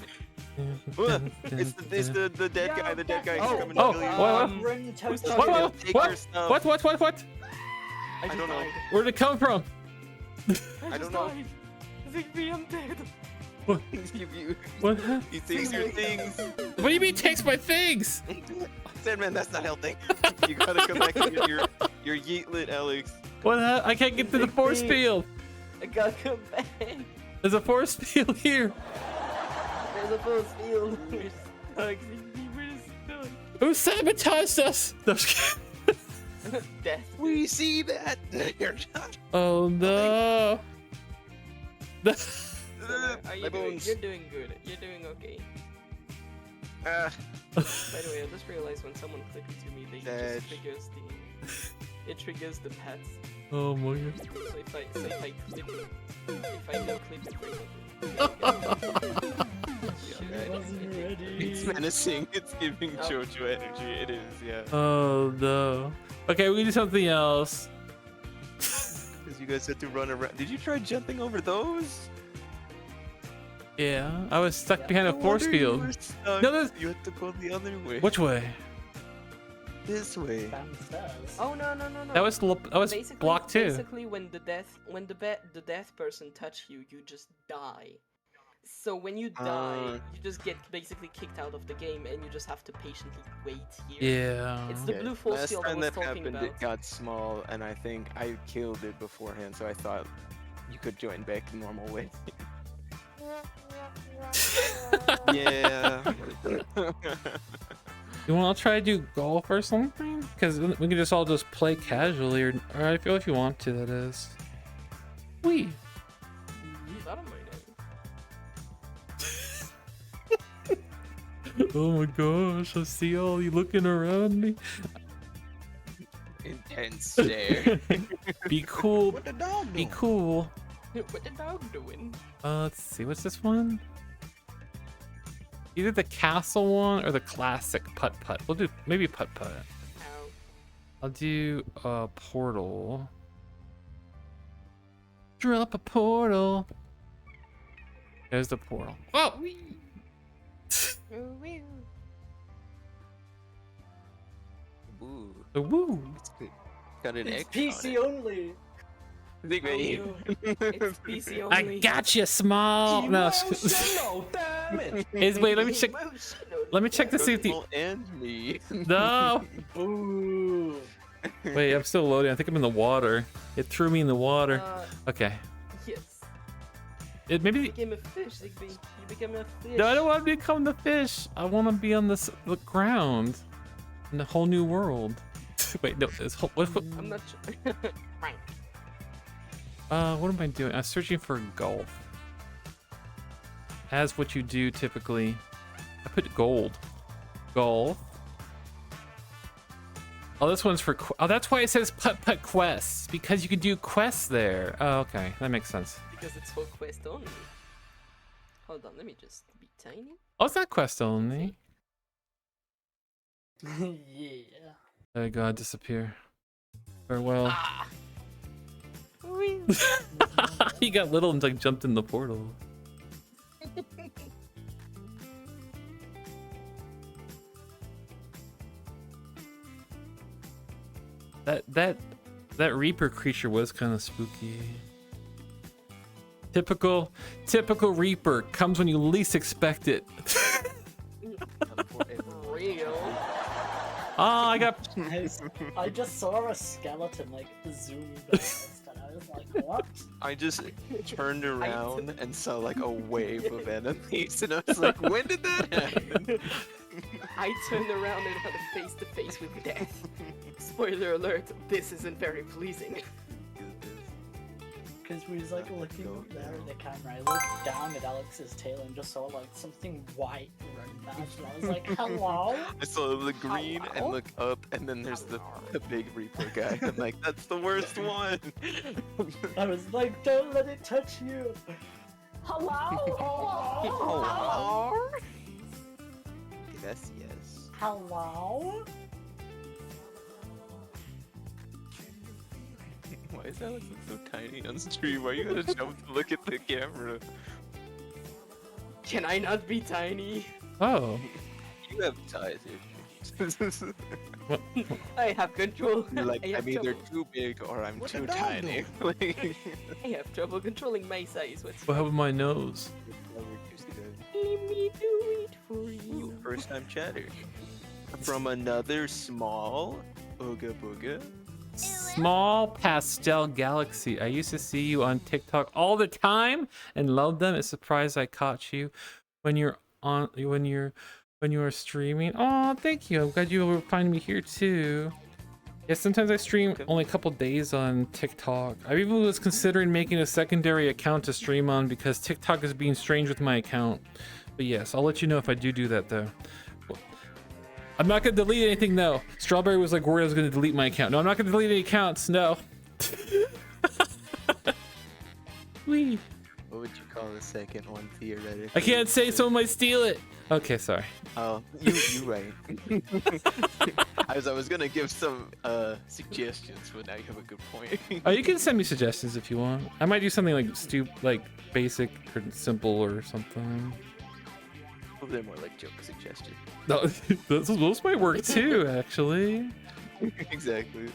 It's the dead guy. The dead guy. He's
Oh,
coming
oh,
to kill you.
what?
Ring toast.
Who's
What?
He'll
What?
take
What?
your stuff.
What?
I don't know.
Where'd it come from?
I don't know.
Ziggbee, I'm dead.
You-
What?
He takes your things.
What do you mean takes my things?
Sandman, that's not helping. You gotta come back to your yeetlit, Alex.
What? I can't get to the force field.
I gotta come back.
There's a force field here.
There's a force field. We're stuck. Ziggbee, we're stuck.
Who sabotaged us? No, I'm just kidding.
Death.
We see that. You're not.
Oh no.
Are you
My
doing?
bones.
You're doing good. You're doing okay.
Ah,
By the way, I just realized when someone clipped to me, they
Dead.
just triggers the. It triggers the pets.
Oh my god.
So if I clip, if I no clip the trigger.
Wasn't
it's
ready.
menacing. It's giving
Oh.
JoJo energy. It is, yeah.
Oh no. Okay, we can do something else.
Because you guys had to run around. Did you try jumping over those?
Yeah, I was stuck
Yeah.
behind a
No
force
wonder you
field.
were stuck.
No, there's-
You had to go the other way.
Which way?
This way.
Downstairs.
Oh no.
That was
Basically,
block 2.
Basically, when the death person touch you, you just die. So when you die, you just get basically kicked out of the game, and you just have to patiently wait here.
Yeah.
It's the
Yeah,
blue force
Last
field I
time
was
that
talking
happened,
about.
it got small, and I think I killed it beforehand, so I thought you could join back the normal way. Yeah.
You want to try to do golf or something? Because we can just all just play casually, or I feel if you want to, that is. We.
I don't mind it.
Oh my gosh! I see all you looking around me.
Intense stare.
Be cool.
What the dog
Be
doing?
cool.
What the dog doing?
Let's see. What's this one? Either the castle one or the classic putt putt. We'll do maybe putt putt.
Ow.
I'll do a portal. Drop a portal. There's the portal. Oh!
Ooh,
Woo!
it's good. Got an
It's
X on
PC
it.
only.
Ziggbee.
Oh, It's PC
I
only.
got you, small. No,
Emotional, damn it.
wait. Let me check. Let me check to see if the.
Crystal and me.
No.
Boo.
Wait, I'm still loading. I think I'm in the water. It threw me in the water. Okay.
Yes.
It maybe.
You became a fish, Ziggbee. You became a fish.
No, I don't want to become the fish. I want to be on the ground, in a whole new world. Wait, no. What
I'm not sure. Right.
what am I doing? I'm searching for golf. As what you do typically. I put gold. Golf. Oh, this one's for. Oh, that's why it says Putt Putt Quests, because you can do quests there. Oh, okay, that makes sense.
Because it's for quest only. Hold on, let me just be tiny.
Oh, it's not quest only.
Yeah.
Oh God, disappear. Farewell.
Ah!
He got little and like jumped in the portal. That Reaper creature was kind of spooky. Typical Reaper comes when you least expect it.
Real.
Oh, I got.
I just saw a skeleton like zoom past, and I was like, what?
I just turned around and saw like a wave of enemies, and I was like, when did that happen?
I turned around and had a face to face with death. Spoiler alert, this isn't very pleasing.
Because we was like looking there at the camera, I looked down at Alex's tail and just saw like something white run past, and I was like, hello?
I saw the green and look up, and then there's the big Reaper guy. I'm like, that's the worst one.
I was like, don't let it touch you. Hello?
Oh, yes, yes.
Hello?
Why is Alex so tiny on stream? Why are you gonna jump to look at the camera?
Can I not be tiny?
Oh.
You have ties,
I have control.
You're like,
I have
I'm either
trouble.
too big or I'm
What
too
the dog
tiny.
I have trouble controlling my size. What's
What happened to my nose?
Let me do it for you.
First time chatter. From another small Ooga Booga.
Small Pastel Galaxy. I used to see you on TikTok all the time and loved them. It's surprised I caught you when you were streaming. Oh, thank you. I'm glad you were finding me here too. Yeah, sometimes I stream only a couple days on TikTok. I even was considering making a secondary account to stream on because TikTok is being strange with my account. But yes, I'll let you know if I do that though. I'm not gonna delete anything though. Strawberry was like worried I was gonna delete my account. No, I'm not gonna delete any accounts. No. Wee.
What would you call the second one theoretically?
I can't say someone might steal it. Okay, sorry.
Oh, you right. I was gonna give some suggestions, but now you have a good point.
Oh, you can send me suggestions if you want. I might do something like basic or simple or something.
Well, they're more like joke suggestions.
No, those might work too, actually.
Exactly.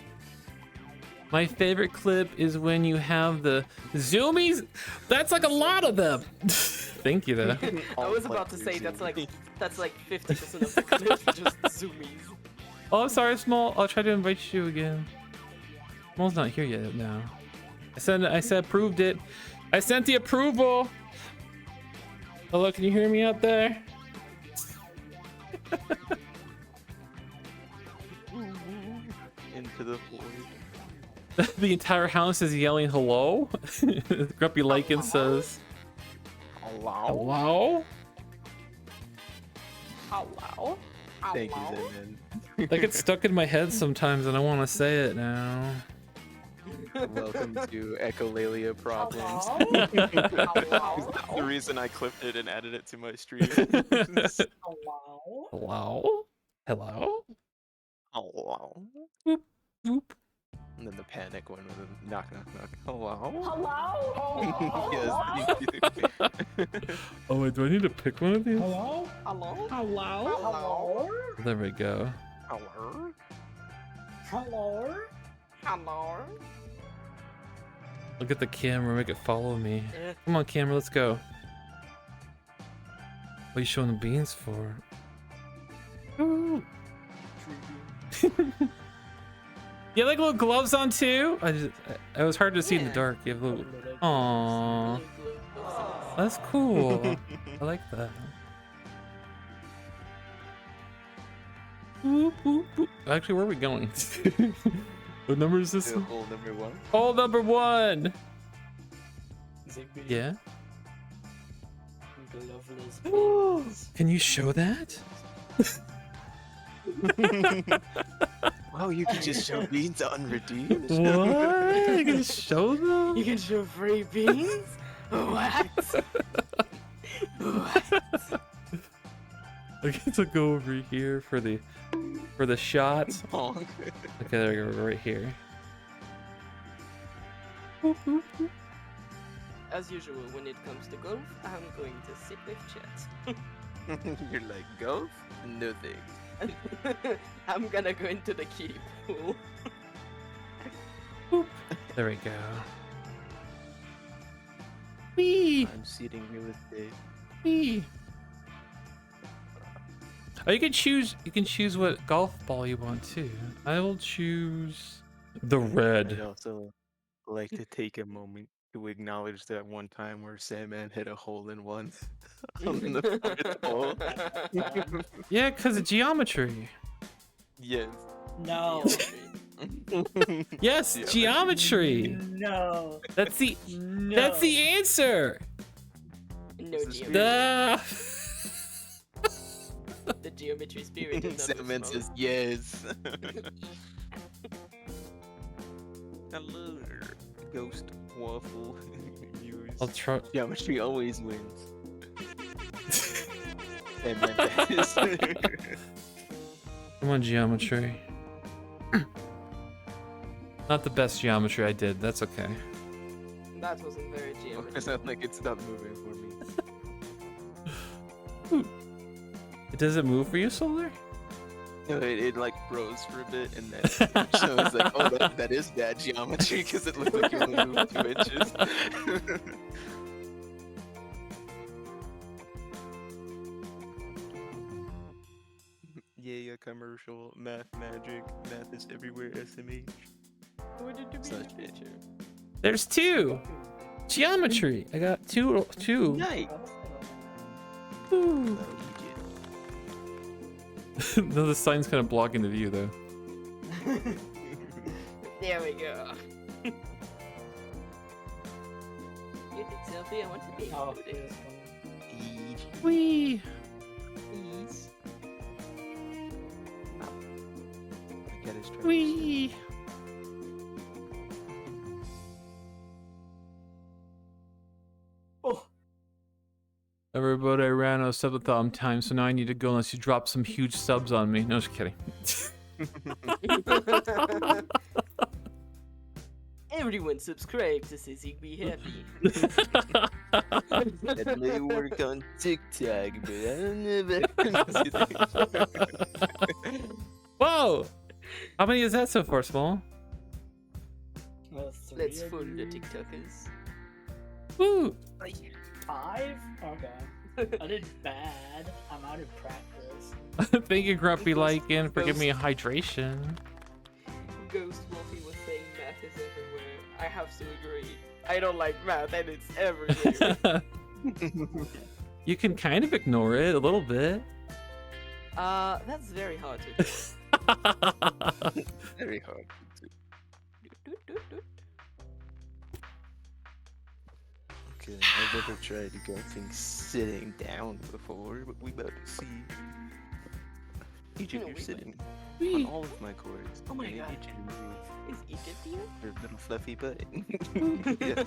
My favorite clip is when you have the zoomies. That's like a lot of them. Thank you, though.
I was about to say that's like 50% of the clip just zoomies.
Oh, I'm sorry, Small. I'll try to invite you again. Small's not here yet now. I said approved it. I sent the approval. Hello, can you hear me out there?
Into the void.
The entire house is yelling hello. Grumpy Lycan says hello.
Hello?
Thank you, Zen.
That gets stuck in my head sometimes and I want to say it now.
Welcome to Echolalia problems.
Hello?
That's the reason I clipped it and added it to my stream.
Hello?
Hello? Hello?
Hello.
Boop, boop.
And then the panic one with a knock, knock, knock. Hello?
Hello?
Yes.
Oh wait, do I need to pick one of these?
Hello?
Hello?
Hello?
There we go.
Hello?
Hello?
Hello?
Look at the camera, make it follow me.
Eh.
Come on, camera, let's go. What are you showing the beans for? Ooh. You have like little gloves on too? It was hard to see in the
Yeah.
dark. You have little. Aww, that's cool. I like that. Boop, boop, boop. Actually, where are we going? What number is this?
Hole number one.
Hole number 1.
Ziggbee.
Yeah.
Gloveless buns.
Can you show that?
Oh, you can just show beans unredeemed.
What? You can show them?
You can show free beans? What? What?
I get to go over here for the shots.
Oh,
Okay, there we go, right here.
As usual, when it comes to golf, I'm going to sit with chat.
You're like, golf? No thanks.
I'm gonna go into the kiddie pool.
There we go. Wee!
I'm seating real estate.
Wee! Oh, you can choose what golf ball you want too. I will choose the
I'd
red.
also like to take a moment to acknowledge that one time where Sandman hit a hole in one on the fourth hole.
Yeah, because of geometry.
Yes.
No.
Yes, geometry.
No.
That's the
No.
that's the answer.
No
This is
geometry.
The
The geometry spirit is not
Sandman
the
says yes. Hello, ghost waffle.
I'll try.
Geometry always wins. Sandman dies.
Come on, geometry. Not the best geometry I did. That's okay.
That wasn't very
It
geometry.
sounds like it stopped moving for me.
Does it move for you, Solar?
No, it like froze for a bit, and then so it's like, oh, that is bad geometry because it looked like you only moved 2 inches. Yeah, a commercial, math magic, math is everywhere, SMH.
What did you
Such
be picture?
There's two. Geometry. I got two.
Nice!
Ooh.
Oh,
No, the sign's kind of blocking the view though.
There we go. You think selfie? I want to be
Oh,
included.
here's one.
Wee.
Please.
Cat is trying to
Wee.
Oh.
Everybody, I ran out of sub-a-thumb time, so now I need to go unless you drop some huge subs on me. No, just kidding.
Everyone subscribe to say Ziggbee Happy.
That may work on TikTok, but I don't know
Whoa! How many is that so far, Small?
Let's fool the TikTokers.
Woo!
5? Okay. I did bad. I'm out of practice.
Thank you, Grumpy
Ghost-
Lycan, for giving me a
Ghost-
hydration.
Ghost Wolfie was saying math is everywhere. I have to agree. I don't like math and it's everywhere.
You can kind of ignore it a little bit.
That's very hard to do.
Very hard. Okay, I've never tried golfing sitting down before, but we about to see. Egypt,
No,
you're
we
sitting on
Whee!
all of my courts.
Oh my
I need
God.
you to move
Is Egypt here?
your little fluffy butt. Yeah.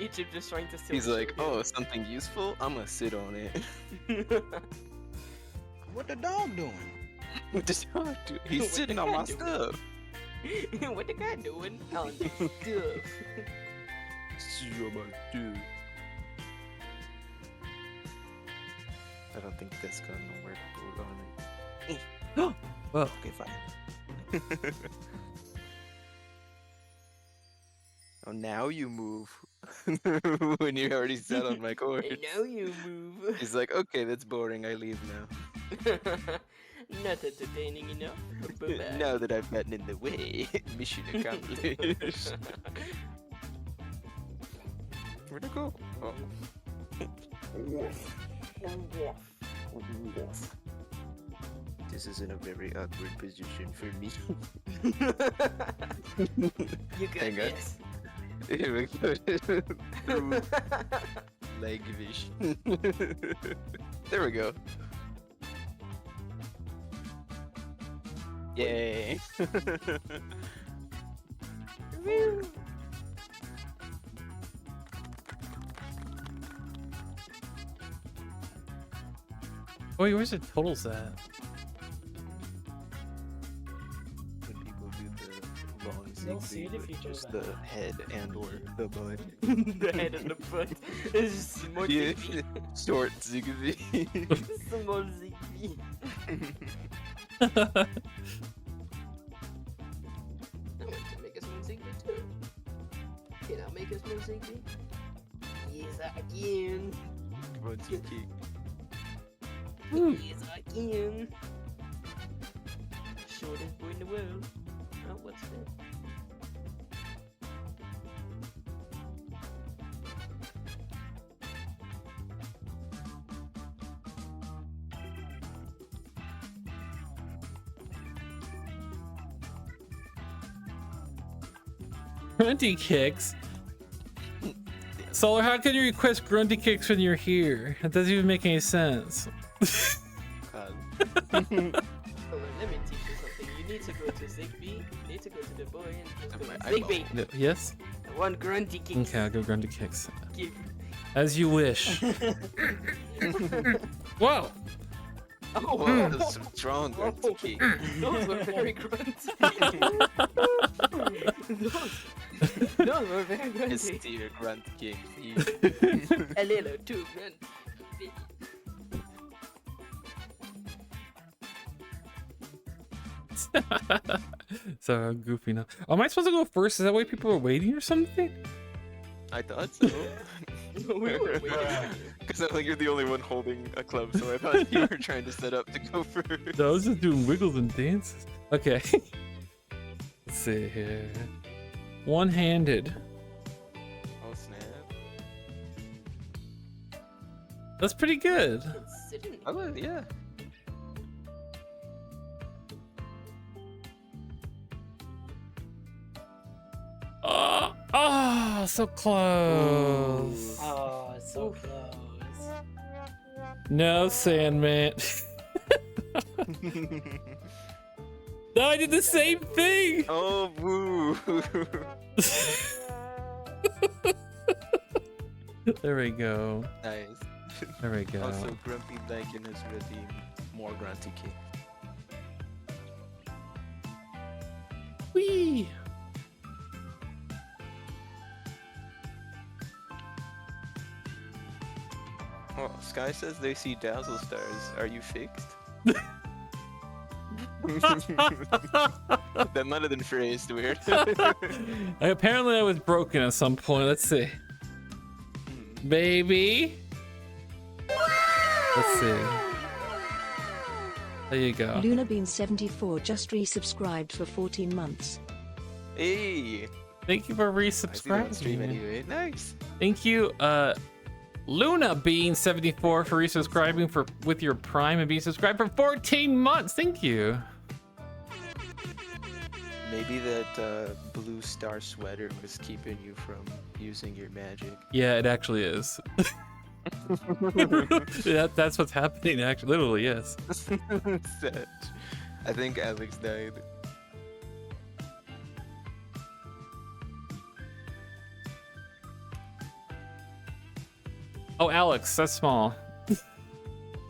Egypt just trying to steal
He's
the
like,
show
oh, something useful? I'm gonna sit on it.
here."
What the dog doing?
What does dog do? He's
What
sitting
the
on my
cat doing?
stuff.
What the guy doing? On the stuff.
Sitting on my stuff. I don't think that's gonna work. Hold on.
Well,
Okay, fine. Oh, now you move. When you already sat on my court.
And now you move.
He's like, okay, that's boring. I leave now.
Not entertaining enough. Bye-bye.
Now that I've gotten in the way, mission accomplished. Where'd it go? Oh. This is in a very awkward position for me.
You got
Hang on.
this.
Here we go. Through leg vision. There we go. Yay.
Oh, where's the totals at?
When people do the long
You'll see it
Ziggbee
if you
with
do
just
that.
the head and or the butt.
The head and the foot. It's just more
Yeah,
Ziggbee.
short Ziggbee.
Small Ziggbee. I want to make a small Ziggbee too. Can I make a small Ziggbee? Yes, I can.
Grunty kick.
Yes, I can. Shortest boy in the world. Oh, what's that?
Grunty kicks. Solar, how can you request grunty kicks when you're here? That doesn't even make any sense.
God.
Alright, let me teach you something. You need to go to Ziggbee. You need to go to the boy and just go,
My eyeball.
Ziggbee,
No, yes?
I want grunty kicks.
Okay, I'll go grunty kicks.
Give.
As you wish. Whoa!
Oh,
Whoa,
wow.
that's some strong grunty kick.
Those were very grunty. those were very grunty.
Steer grunty kick.
A little too grunty.
So I'm goofy now. Oh, am I supposed to go first? Is that why people are waiting or something?
I thought so.
We were waiting for you.
Because I think you're the only one holding a club, so I thought you were trying to set up to go first.
No, I was just doing wiggles and dances. Okay. Let's see here. One-handed.
Oh snap.
That's pretty good.
Sitting.
Oh yeah.
Oh, so close.
Oh, it's so close.
No, Sandman. No, I did the same thing.
Oh woo.
There we go.
Nice.
There we go.
Also, Grumpy Blanken has redeemed more grunty kick.
Whee!
Oh, Sky says they see dazzle stars. Are you fixed? That might have been phrased weird.
Apparently, I was broken at some point. Let's see. Baby. Let's see. There you go.
LunaBean74 just resubscribed for 14 months.
Hey,
Thank you for
I see that on stream
resubscribing.
anyway. Nice.
Thank you, Luna Bean 74 for resubscribing with your Prime and being subscribed for 14 months. Thank you.
Maybe that blue star sweater was keeping you from using your magic.
Yeah, it actually is. That's what's happening. Actually, literally, yes.
Sad. I think Alex died.
Oh, Alex, that's small.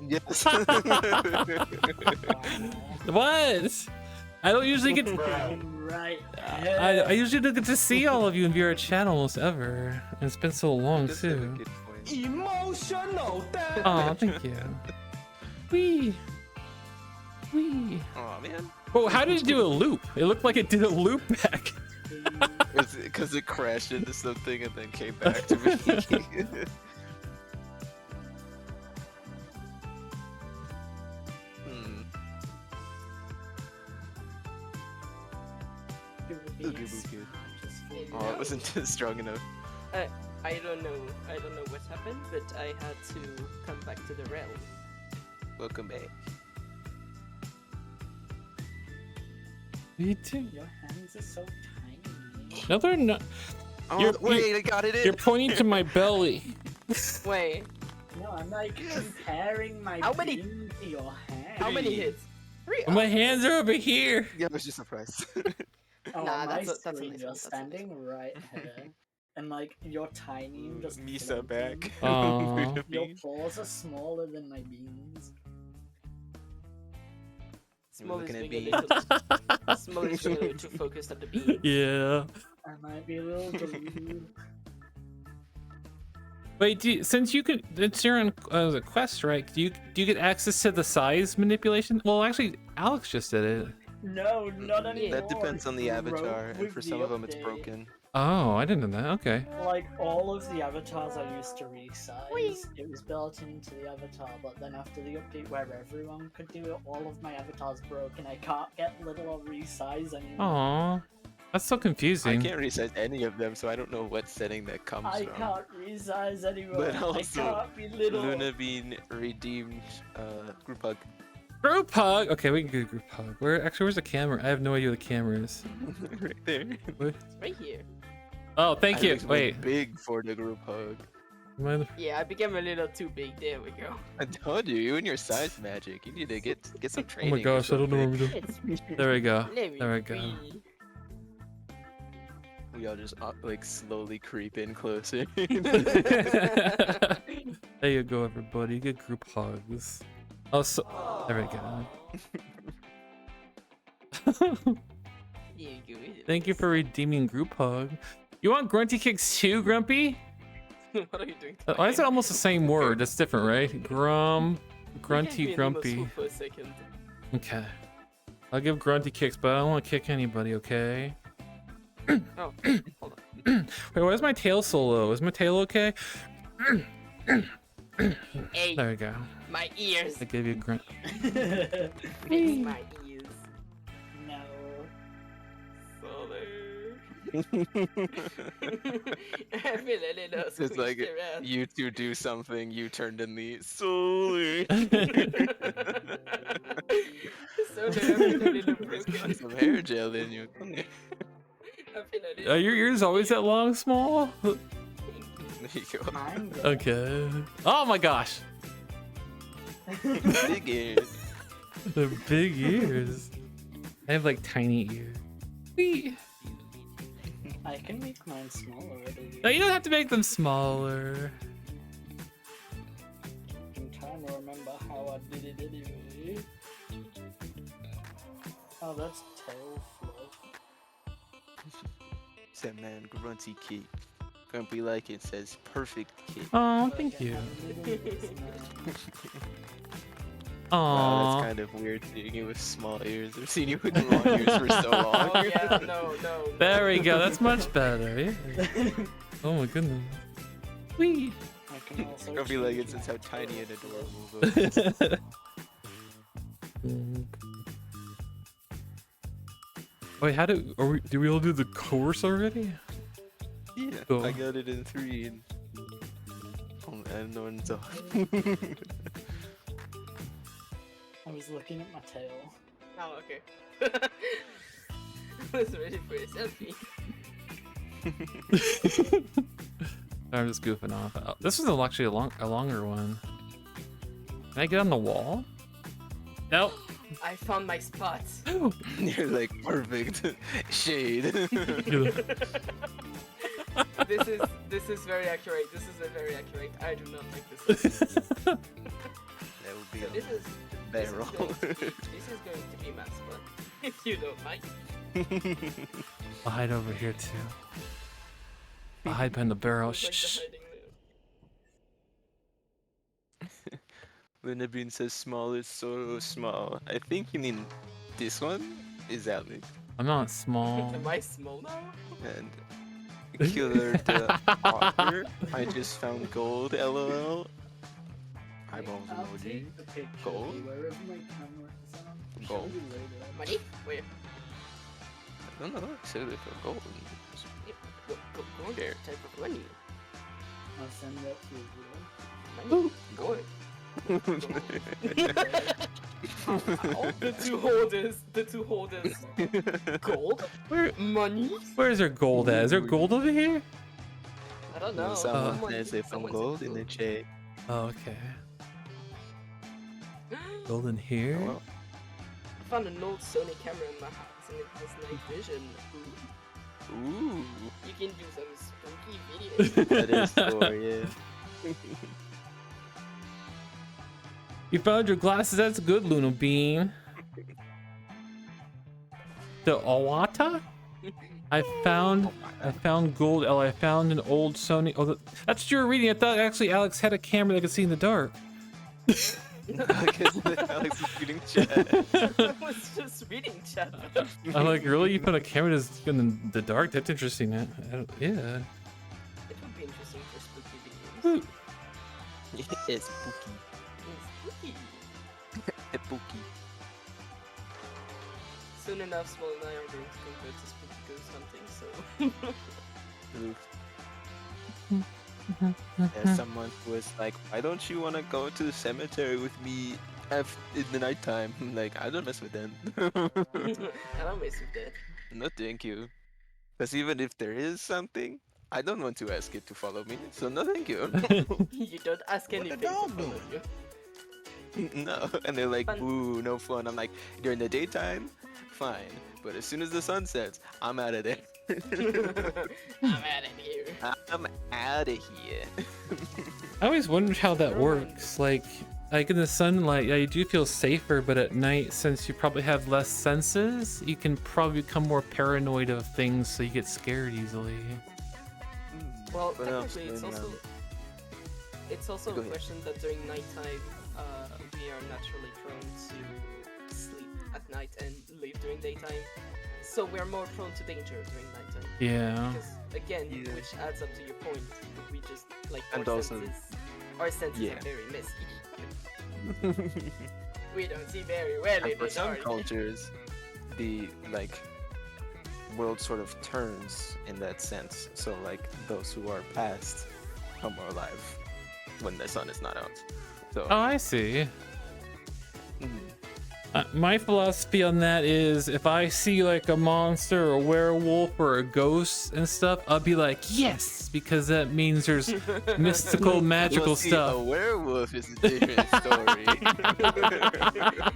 Yes.
What? I don't usually get.
Right.
I usually don't get to see all of you in VR chat almost ever. And it's been so long
Just have a
too.
good point.
Emotional damage.
Oh, thank you. Wee. Wee.
Aw, man.
Oh, how did it do a loop? It looked like it did a loop back.
It's because it crashed into something and then came back to me. Hmm. Oh, it wasn't strong enough.
I don't know what's happened, but I had to come back to the realm.
Welcome back.
Me too.
Your hands are so tiny.
No, they're not.
Oh,
You're-
wait, I got it in.
You're pointing to my belly.
Wait,
No, I'm like comparing my
How many-
beam to your hand.
how many hits?
My hands are over here.
Yeah, I was just surprised.
Oh,
Nah,
on my
that's a
screen,
nice
you're
one, that's a nice
standing right here, and like you're tiny and just
Misa back.
Aw.
Buddha
Your
bean.
paws are smaller than my beans.
Small is
looking at
being a
beans.
little. Small is being a little too focused on the bean.
Yeah.
I might be a little delulu.
Wait, since you're on a quest, right? Do you get access to the size manipulation? Well, actually, Alex just did it.
No, not anymore.
That depends on the
It
avatar,
broke
and
with
for
the
some of them it's
update.
broken.
Oh, I didn't know that. Okay.
Like all of the avatars I used to resize, it was built into the avatar, but then after the update where everyone could do it, all of my avatars broke and I can't get little or resize anymore.
Aw, that's so
I
confusing.
can't resize any of them, so I don't know what setting that comes
I
from.
can't resize anymore.
But
I
also,
can't be little.
Luna being redeemed group hug.
Group hug. Okay, we can do a group hug. Where's the camera? I have no idea where the camera is.
Right there.
What?
It's right here.
Oh, thank you.
Alex went
Wait.
big for the group hug.
Am I the-
Yeah, I became a little too big. There we go.
I told you and your size magic. You need to get some
Oh
training.
my
or
gosh, I don't know what I'm
something.
doing.
It's
There we go.
let me
There we go.
be.
We all just like slowly creep in closer.
There you go, everybody. Good group hugs. Oh, so there we go.
There you go.
Thank you for redeeming group hug. You want grunty kicks too, Grumpy?
What are you doing?
Why is it almost the same word? That's different, right?
You
Grunty,
gave me an
grumpy.
emotional for a second.
Okay. I'll give grunty kicks, but I don't want to kick anybody, okay?
Oh, hold on.
Wait, why is my tail so low? Is my tail okay?
Hey,
There we go.
my ears.
I gave you a grunt.
Fix my ears.
No.
I feel a little
It's
squished
like
around.
you two do something, you turned in the solar.
So I feel a little broken.
Some hair gel in you.
I feel a little
Are your ears always that long, small?
There you go.
Mine go.
Okay. Oh my gosh.
Big ears.
They're big ears. I have like tiny ears. Whee!
I can make mine smaller.
No, you don't have to make them smaller.
I'm trying to remember how I did it anyway. Oh, that's tail fluff.
Said man, grunty kick. Grumpy like it says perfect kick.
Oh, thank you.
Wow,
Aww.
that's kind of weird seeing you with small ears. I've seen you with long ears for so long.
Oh yeah, no.
There we go. That's much better. Yeah. Oh my goodness. Whee!
I can also
Grumpy like it
change
says
my
how tiny and
tail.
adorable those.
Wait, do we all do the course already?
Yeah,
Cool.
I got it in 3 and no one's off.
I was looking at my tail.
Oh, okay. I was ready for a selfie.
I'm just goofing off. Oh, this was actually a longer one. Can I get on the wall? Nope.
I found my spot.
You're like perfect shade.
This is very accurate. This is a very accurate. I do not like this.
That would be
So
a
this is
barrel.
this is going to be my spot. If you don't mind.
I'll hide over here too. I'll hide behind the barrel.
Looks like the
Shh.
hiding there.
Luna Bean says small is so small. I think you mean this one is Alex.
I'm not small.
Am I small now?
And Killer the Author. I just found gold, lol. Eyeballs
I'll
emoji.
take the picture
Gold?
wherever my camera is on. I'll show
Gold.
you later.
Money? Where?
I don't know, I said it for gold.
Yeah, go there. Type of money.
I'll send that to you.
Money. Go. Wow, the two holders. Gold?
Where
Money?
Where's there gold at? Is there gold over here?
I don't know.
Someone
Someone-
says they found
someone
gold
said
in the chat.
Oh, okay. Gold in here?
Oh, well.
found an old Sony camera in my house and it has night vision.
Ooh,
You can do some spooky videos.
that is cool, yeah.
You found your glasses. That's good, Luna Bean. The Awata? I found gold. Oh, I found an old Sony. Oh, that's what you were reading. I thought actually Alex had a camera that could see in the dark.
Alex is reading chat.
I was just reading chat.
I'm like, really? You put a camera that's in the dark? That's interesting. Yeah.
It would be interesting for spooky videos.
It's spooky.
Spooky.
It's spooky.
Soon enough, Small and I are going to convert to spooky ghost hunting, so...
There's someone who was like, why don't you want to go to the cemetery with me in the nighttime? I'm like, I don't mess with them.
I don't mess with that.
No, thank you. Because even if there is something, I don't want to ask it to follow me. So no, thank you.
You don't ask anything to follow you.
No. And they're like, boo, no fun. I'm like, during the daytime, fine. But as soon as the sun sets, I'm out of there.
I'm out of here.
I'm out of here.
I always wondered how that works. Like in the sunlight, yeah, you do feel safer, but at night, since you probably have less senses, you can probably become more paranoid of things, so you get scared easily.
Well,
What else
technically,
going on?
it's also
Go
a
ahead.
question that during nighttime, we are naturally prone to sleep at night and live during daytime. So we're more prone to danger during nighttime.
Yeah.
Because again,
Yeah.
which adds up to your point, we just like
And
our
also-
senses
Yeah.
are very messy. We don't see very well
And
in
for
the
some
dark.
cultures, the world sort of turns in that sense. So like those who are past come more alive when the sun is not out. So
Oh, I see.
mm,
My philosophy on that is if I see like a monster or a werewolf or a ghost and stuff, I'll be like, yes, because that means there's mystical, magical
well, see,
stuff.
A werewolf is a different story.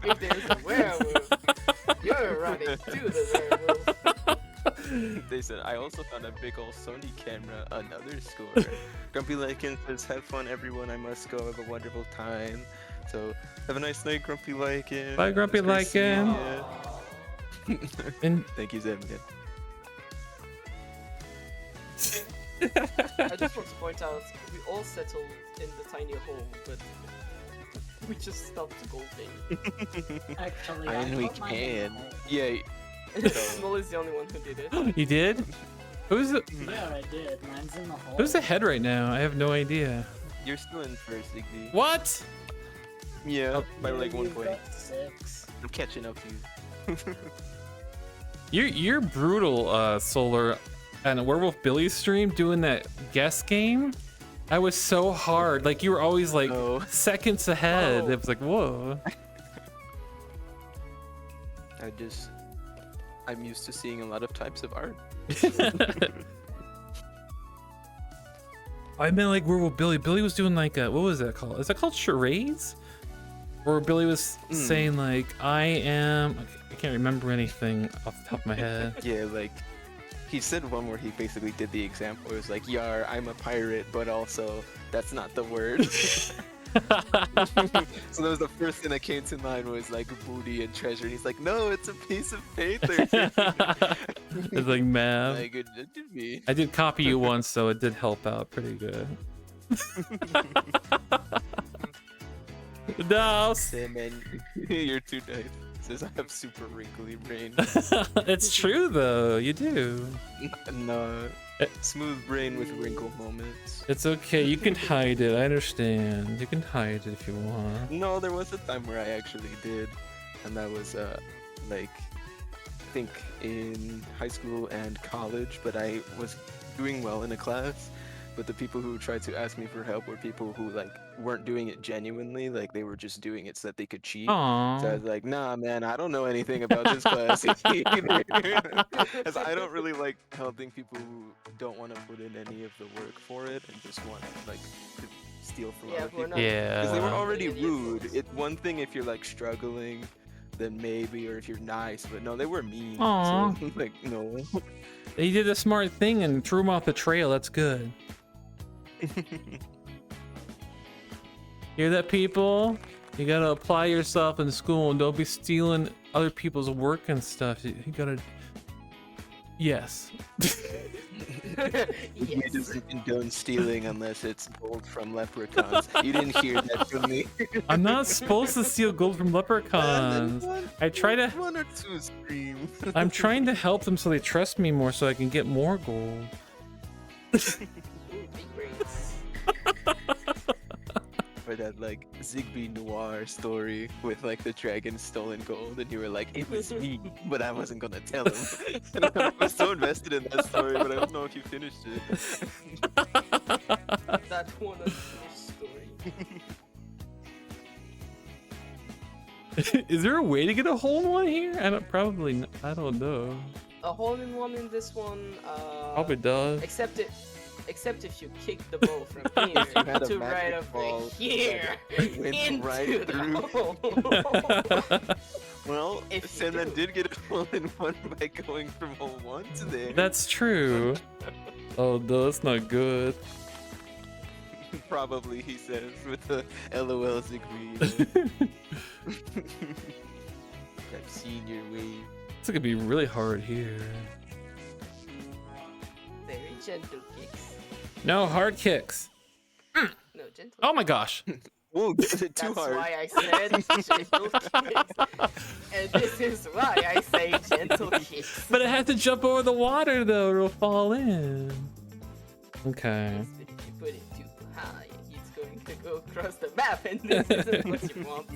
If there's a werewolf, you're running to the werewolf.
They said, I also found a big old Sony camera, another score. Grumpy Lycan says, have fun everyone, I must go, have a wonderful time. So, have a nice night, Grumpy Lycan.
Bye, Grumpy
It's great seeing
Lycan.
ya.
And
Thank you, Zeb.
I just want to point out, we all settled in the tiny hole, but we just stopped golfing.
Actually,
And we
put mine in the
can.
hole.
Yeah.
Small is the only one who did it.
you did? Who's the,
Yeah, I did. Mine's in the hole.
who's ahead right now? I have no idea.
You're still in first, Ziggbee.
What?
Yeah, by
Yeah,
like 1
you've
point.
got 6.
I'm catching up to you.
You're brutal, Solar. On a Werewolf Billy stream doing that guess game, I was so hard. Like you were always like
Oh.
seconds ahead.
Oh.
It was like, whoa.
I'm used to seeing a lot of types of art.
I meant like Werewolf Billy. Billy was doing like a, what was that called? Is that called charades? Where Billy was saying like, I am. I can't remember anything off the top of my head.
Yeah, like he said one where he basically did the example. It was like, "Yar, I'm a pirate, but also that's not the word." So that was the first thing that came to mind was like booty and treasure. And he's like, "No, it's a piece of paper."
It's like math.
Like it could be.
I did copy you once, so it did help out pretty good. No,
Hey man, you're too nice. Says I have super wrinkly brain.
it's true though. You do.
No, smooth brain with wrinkle moments.
It's okay. You can hide it. I understand. You can hide it if you want.
No, there was a time where I actually did, and that was like I think in high school and college. But I was doing well in a class, but the people who tried to ask me for help were people who like weren't doing it genuinely, like they were just doing it so that they could cheat. So I
Aww.
was like, nah, man, I don't know anything about this class either. As I don't really like helping people who don't want to put in any of the work for it and just want like to steal from
Yeah,
other
we're
people.
not.
Because they were
Yeah.
already
Idiots.
rude. It's one thing if you're like struggling then maybe, or if you're nice. But no, they were mean.
Aw.
So, like, no.
He did a smart thing and threw him off the trail. That's good. Hear that, people? You gotta apply yourself in school and don't be stealing other people's work and stuff. You gotta. Yes.
You doesn't condone stealing unless it's gold from leprechauns. You didn't hear that from me.
I'm not supposed to steal gold from leprechauns. I try to.
One or two streams.
I'm trying to help them so they trust me more so I can get more gold.
Big brains.
Or that like Ziggbee noir story with like the dragon stolen gold, and you were like, it was me, but I wasn't gonna tell him. And I was so invested in that story, but I don't know if you finished it.
That one unfinished story.
Is there a way to get a hole in one here? I don't probably. I don't know.
A hole in one in this one.
Probably does.
Except if you kick the ball from here
You had a
to
magic
right over
ball
here
that went
into
right
the
through.
hole.
Well,
If you
Sandman
do.
did get a hole in one by going from hole 1 to there.
That's true. Oh no, that's not good.
Probably, he says, with the LOL Ziggbee. I've seen your wave.
It's gonna be really hard here.
Very gentle kicks.
No hard kicks.
No, gentle.
Oh my gosh.
Whoa, is it too
That's
hard?
why I said gentle kicks. And this is why I say gentle kicks.
But it has to jump over the water though, or it'll fall in. Okay.
If you put it too high, it's going to go across the map, and this isn't what you want.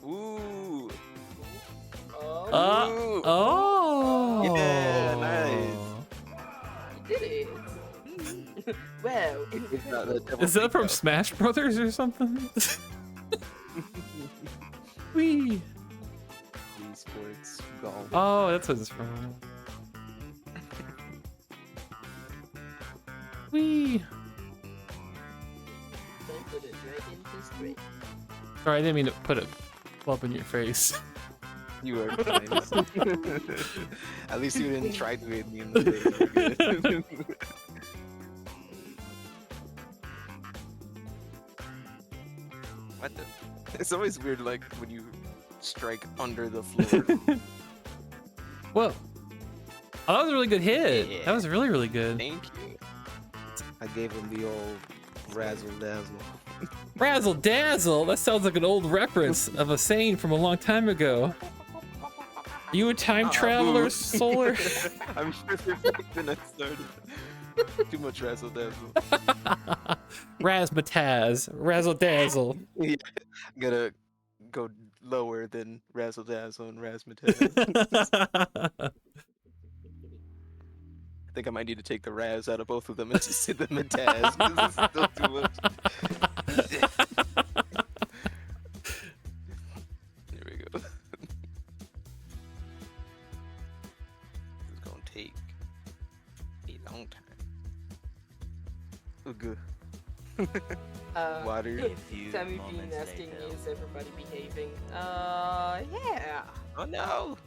Ooh.
Oh,
Oh.
Yeah, nice.
you did it. Well,
It's not the double
Is that
kick,
from
though.
Smash Brothers or something? Wee.
Esports golf.
Oh, that's what it's from. Wee.
time for the dragon to straight.
Sorry, I didn't mean to put a club in your face.
You are fine. At least you didn't try to hit me in the face. You're good. What the? It's always weird, like when you strike under the floor.
Whoa. Oh, that was a really good hit.
Yeah.
That was really, really good.
Thank you. I gave him the old razzle dazzle.
Razzle dazzle. That sounds like an old reference of a saying from a long time ago. Are you a time traveler,
boo.
Solar?
I'm sure there's when I started. Too much razzle dazzle.
Razzmatazz. Razzle dazzle.
Yeah, gotta go lower than razzle dazzle and razzmatazz. I think I might need to take the Raz out of both of them and just hit them in Taz, because it's still too much. There we go. This is gonna take a long time. Oh, good. Water.
Sammy Bean asking me, is everybody behaving? Yeah,
Oh no!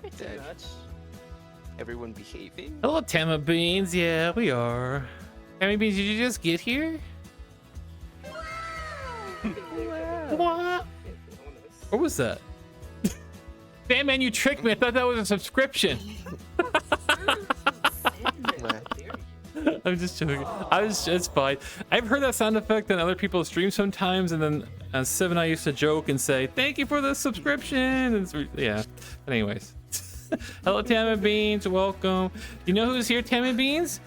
pretty
Dead.
much.
Everyone behaving?
Hello, Tamma Beans. Yeah, we are. Tammy Beans, did you just get here? What? What was that? Sandman, you tricked me. I thought that was a subscription. I'm just joking. It's fine. I've heard that sound effect on other people's streams sometimes, and then Civ and I used to joke and say, "Thank you for the subscription." And yeah. But anyways, hello, Tammy Beans. Welcome. You know who's here, Tammy Beans?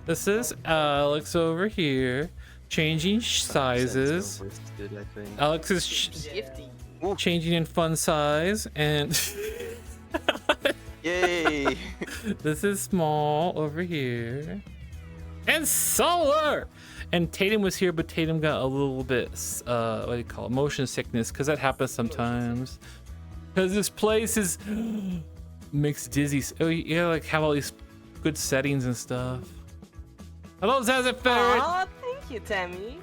This is Alex over here, changing sizes.
Good, I think.
Alex is
Gifty.
changing in fun size, and
Yay!
this is small over here. And Solar! And Tatum was here, but Tatum got a little bit, what do you call it? Motion sickness, because that happens sometimes. Because this place is, makes dizzy. Oh, you gotta like have all these good settings and stuff. Hello, Zaza Ferret!
Aw, thank you, Tammy.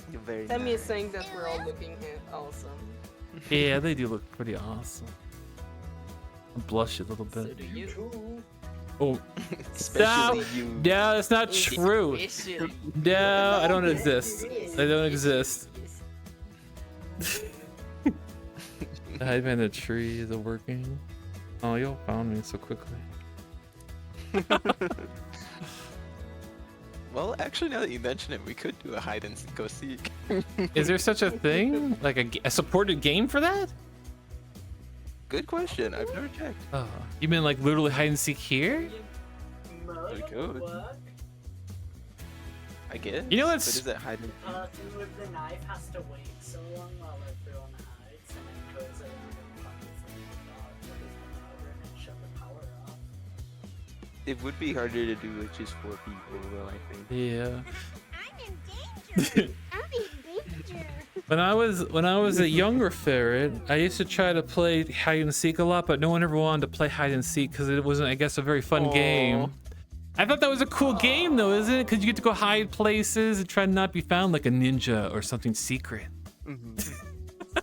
You're very
Tammy is
nice.
saying that we're all looking awesome.
Yeah, they do look pretty awesome. I blush a little
So
bit.
do you.
Oh,
Especially
no,
you.
no, that's not true.
Especially.
No, I don't exist. I don't exist. The hide behind the tree is it working? Oh, y'all found me so quickly.
Well, actually, now that you mention it, we could do a hide and go seek.
Is there such a thing? Like a supported game for that?
Good question. I've never checked.
Oh, you mean like literally hide and seek here?
We could. I guess.
You know
But
what's-
is it hide and
The person with the knife has to wait so long while everyone hides and then goes around and finds the dog with his power and shut the power off.
It would be harder to do with just 4 people, though, I think.
Yeah.
I'm in danger. I'm in danger.
When I was a younger ferret, I used to try to play hide and seek a lot, but no one ever wanted to play hide and seek because it wasn't, I guess, a very fun game. I thought that was a cool game, though, isn't it? Because you get to go hide places and try to not be found like a ninja or something secret.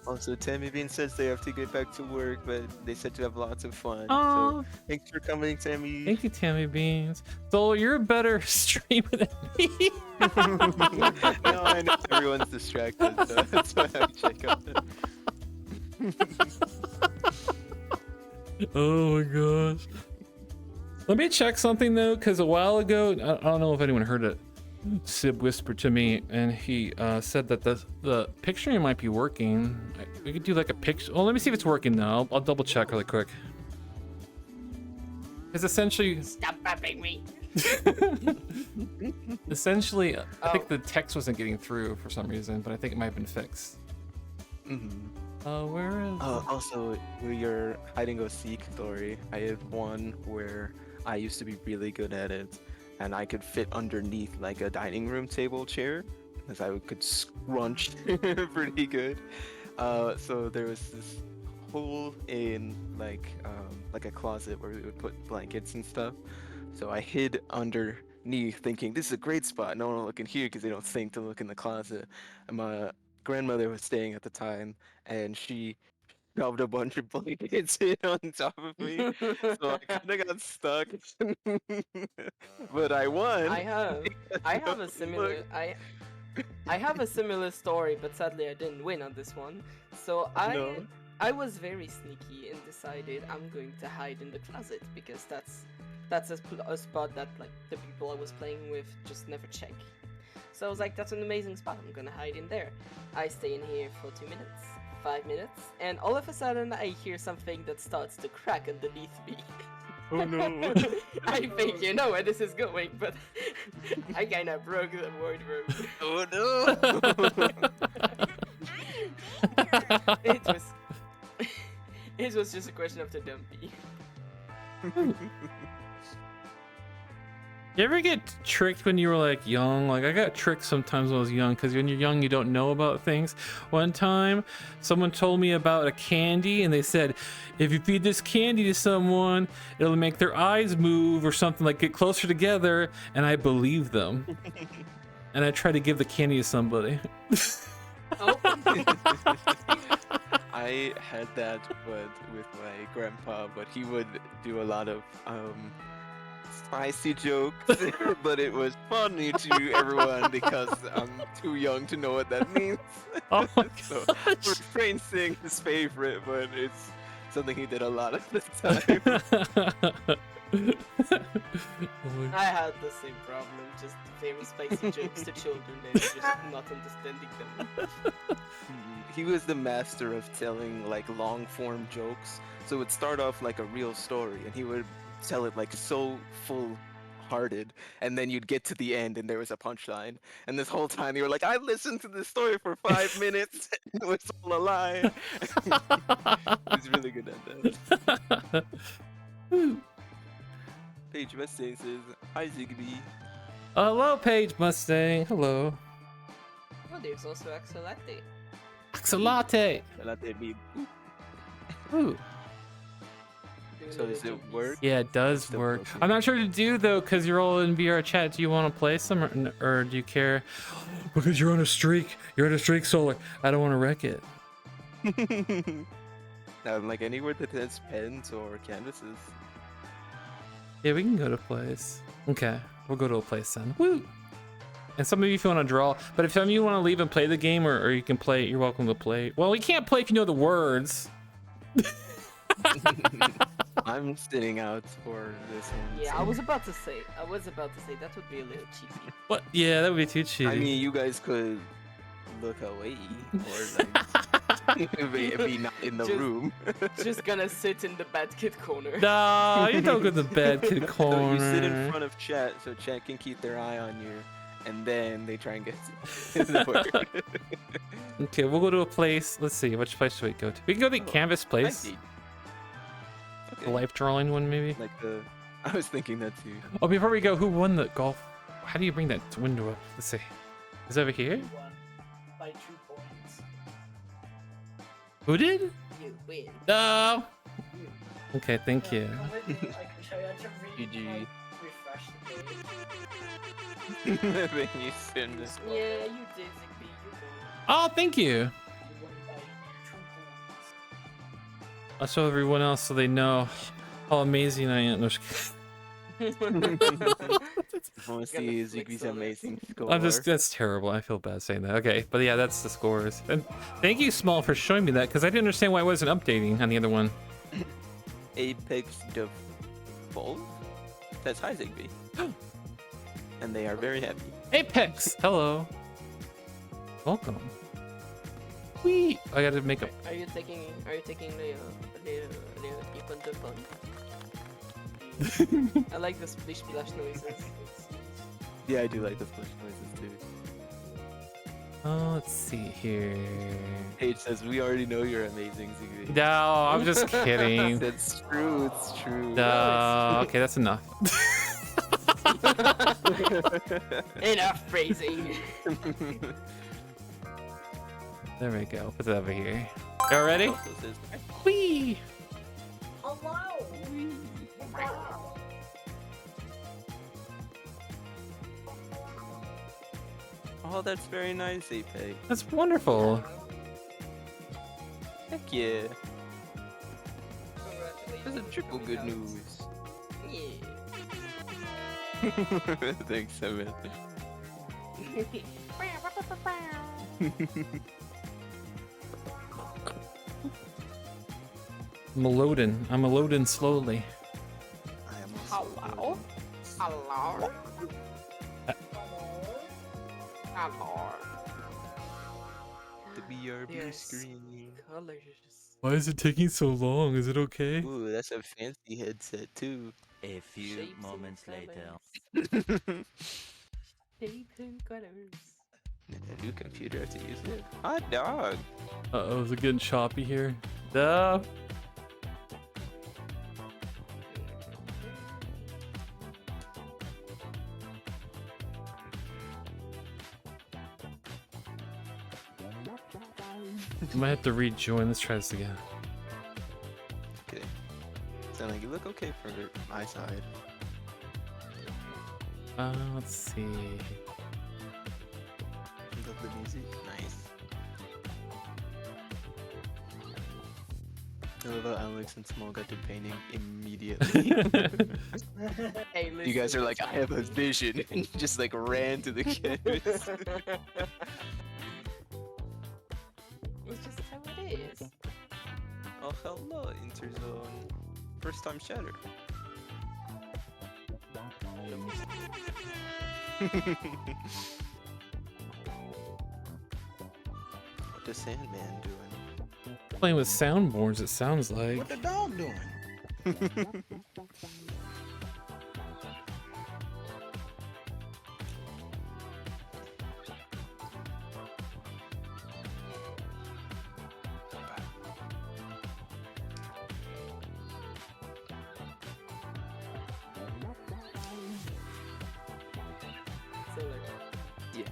Also, Tammy Bean says they have to get back to work, but they said to have lots of fun.
Aw.
So, thanks for coming, Tammy.
Thank you, Tammy Beans. So you're a better streamer than me.
No, I know everyone's distracted, so that's why I check out that.
Oh my gosh. Let me check something though, because a while ago, I don't know if anyone heard it. Sib whispered to me, and he said that the picturing might be working. We could do like a picture. Well, let me see if it's working now. I'll double check really quick. It's essentially,
Stop bumping me.
essentially, I think the text wasn't getting through for some reason, but I think it might have been fixed. Where is?
Also, with your hide and go seek story, I have one where I used to be really good at it, and I could fit underneath like a dining room table chair, because I could scrunch pretty good. So there was this hole in like a closet where we would put blankets and stuff. So I hid underneath, thinking this is a great spot. No one will look in here because they don't think to look in the closet. And my grandmother was staying at the time, and she shoved a bunch of blankets in on top of me, so I kind of got stuck. But I won.
I have a similar
Look.
I have a similar story, but sadly I didn't win on this one. So
No.
I was very sneaky and decided I'm going to hide in the closet because that's a spot that like the people I was playing with just never check. So I was like, that's an amazing spot. I'm gonna hide in there. I stay in here for 2 minutes, 5 minutes, and all of a sudden I hear something that starts to crack underneath me.
Oh no.
I think you know where this is going, but I kinda broke the wardrobe.
Oh no.
It was just a question of the dumpy.
You ever get tricked when you were like young? Like I got tricked sometimes when I was young, because when you're young you don't know about things. One time someone told me about a candy and they said if you feed this candy to someone it'll make their eyes move or something, like get closer together, and I believed them. And I tried to give the candy to somebody.
Oh.
I had that, but with my grandpa, but he would do a lot of spicy jokes, but it was funny to everyone because I'm too young to know what that means.
Oh my
So
gosh.
refrain saying his favorite, but it's something he did a lot of the time.
Oh my-
I had the same problem, just very spicy jokes to children and just not understanding them.
He was the master of telling like long form jokes. So it would start off like a real story, and he would tell it like so full hearted, and then you'd get to the end and there was a punchline. And this whole time you were like, I listened to this story for 5 minutes, and it was all a lie. He's really good at that. Paige Mustang says, hi Ziggbee.
Hello, Paige Mustang. Hello.
Oh, there's also Axolotl.
Axolotl.
Latte beep.
Ooh.
So does it work?
Yeah, it does
Still
work.
close.
I'm not sure to do though, because you're all in VR chat. Do you want to play some, or do you care? Because you're on a streak. You're on a streak, Solar. I don't want to wreck it.
Like anywhere that has pens or canvases.
Yeah, we can go to a place. Okay, we'll go to a place then. Woo! And some of you if you want to draw, but if some of you want to leave and play the game, or you can play, you're welcome to play. Well, we can't play if you know the words.
I'm sitting out for this one.
Yeah,
so-
I was about to say that would be a little cheesy.
What? Yeah, that would be too cheesy.
I mean, you guys could look away or like be not in the
Just-
room.
Just gonna sit in the bad kid corner.
no, you don't go to the bad kid
So
corner.
you sit in front of chat so chat can keep their eye on you, and then they try and get the word.
Okay, we'll go to a place. Let's see, which place should we go to? We can go to the canvas
I
place.
see.
The
Okay.
life drawing one, maybe.
Like the. I was thinking that too.
Oh, before we go, who won the golf? How do you bring that window up? Let's see. Is it over here?
You won by 2 points.
Who did?
You win.
No.
You.
Okay, thank you.
Come with me, I can show you how to
GG.
like, refresh the page.
Then you send this.
Yeah, you did, Ziggbee. You won.
Oh, thank you.
You won by 2 points.
I'll show everyone else so they know how amazing I am. No, just kidding.
I want to
Gonna
see
flex
Zigbee
on it.
amazing score.
that's terrible. I feel bad saying that. Okay, but yeah, that's the scores. And thank you, Small, for showing me that because I didn't understand why I wasn't updating on the other one.
Apex Default. That's hi Zigbee. And they are very happy.
Apex. Hello. Welcome. Wee. I gotta make a.
Are you taking the Ipan the fun? I like the splish splash noises.
Yeah, I do like the splash noises too.
Oh, let's see here.
Paige says we already know you're amazing, Zigbee.
No, I'm just kidding.
That's true. It's true.
No. Okay, that's enough.
Enough phrasing.
There we go. Put it over here. Y'all ready?
Also says,
Wee.
Hello!
oh, that's very nice, Apex.
That's wonderful.
Heck yeah. That's a
Congratulations.
triple good news.
Yeah.
Thanks, Samantha.
I'm a loading slowly.
I am also
Hello? Hello? Hello?
the BRB
Yes.
screen.
Colors.
Why is it taking so long? Is it okay?
Ooh, that's a fancy headset too.
A few
Shapes and
moments later.
colors. Shapes and colors.
A new computer, I have to use it. Hot dog.
Uh-oh, is it getting choppy here? Duh. I might have to rejoin. Let's try this again.
Okay. Sound like you look okay for my side.
Let's see.
Love the music. Nice. I love how Alex and Small got to painting immediately.
Hey,
You guys
listen,
are like, I have a vision, and just like ran to the canvas.
It's just how it is.
Oh, hello, Interzone. First time shatter. What the Sandman doing?
Playing with soundboards, it sounds like.
What the dog doing?
So like,
Yeah.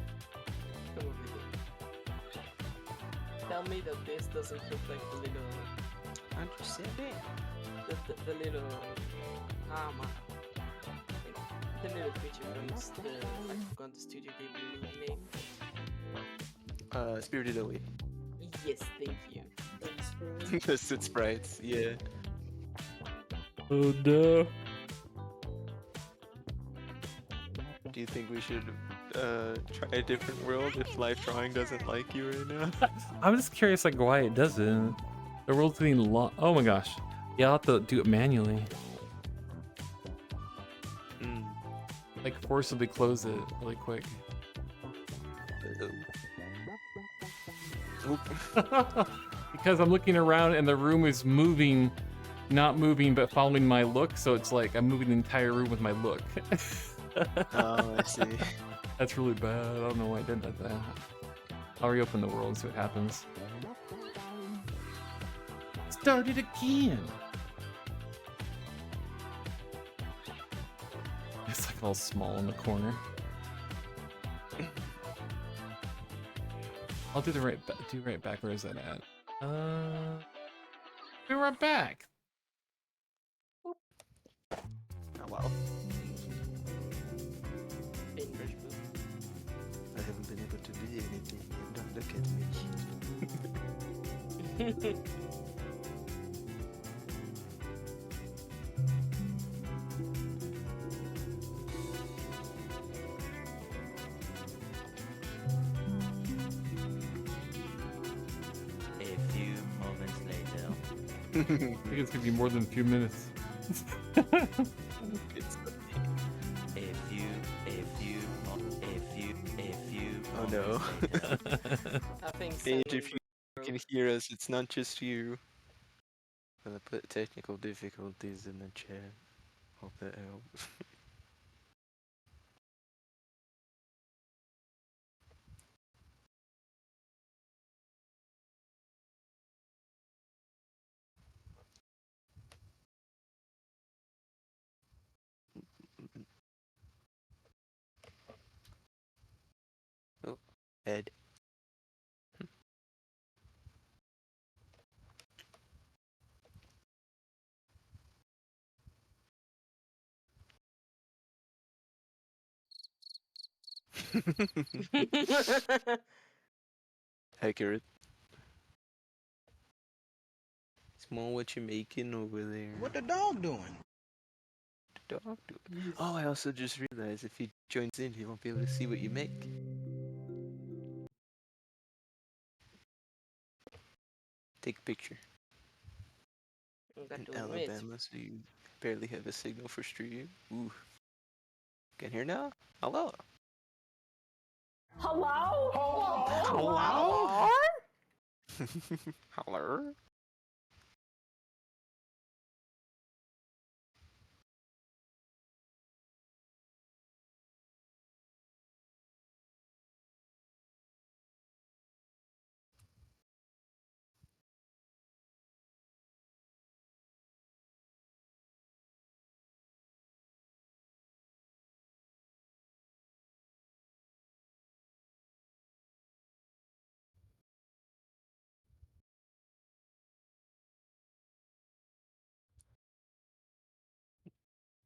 come over here. Tell me that this doesn't look like the little,
Understanding.
the little, man. The little creature from the, I forgot the studio game name.
Spirited Away.
Yes, thank you.
Twisted sprites, yeah.
Oh no.
Do you think we should try a different world if life drawing doesn't like you right now?
I'm just curious, like, why it doesn't. The world's getting long. Oh my gosh. Yeah, I'll have to do it manually.
Mm.
Like, forcibly close it really quick.
Oop.
Because I'm looking around and the room is moving, not moving, but following my look. So it's like I'm moving the entire room with my look.
Oh, I see.
That's really bad. I don't know why I did that. I'll reopen the world and see what happens. Start it again. It's like all small in the corner. I'll do the right back. Where is that at? Be right back.
Oh, wow.
Bainbridge boo.
I haven't been able to do anything. Don't look at me.
A few moments later.
I think it's gonna be more than a few minutes.
It's
A few.
Oh no.
moments later.
I think
Paige,
Sam
if you can hear us, it's not just you. I'm gonna put technical difficulties in the chat. Hope that helps. Oh, Ed. Accurate. Small, what you making over there?
What the dog doing?
The dog doing? Oh, I also just realized if he joins in, he won't be able to see what you make. Take a picture.
Got
In
to admit.
Alabama, so you barely have a signal for stream. Ooh. Can hear now? Hello.
Hello?
Hello? Hello?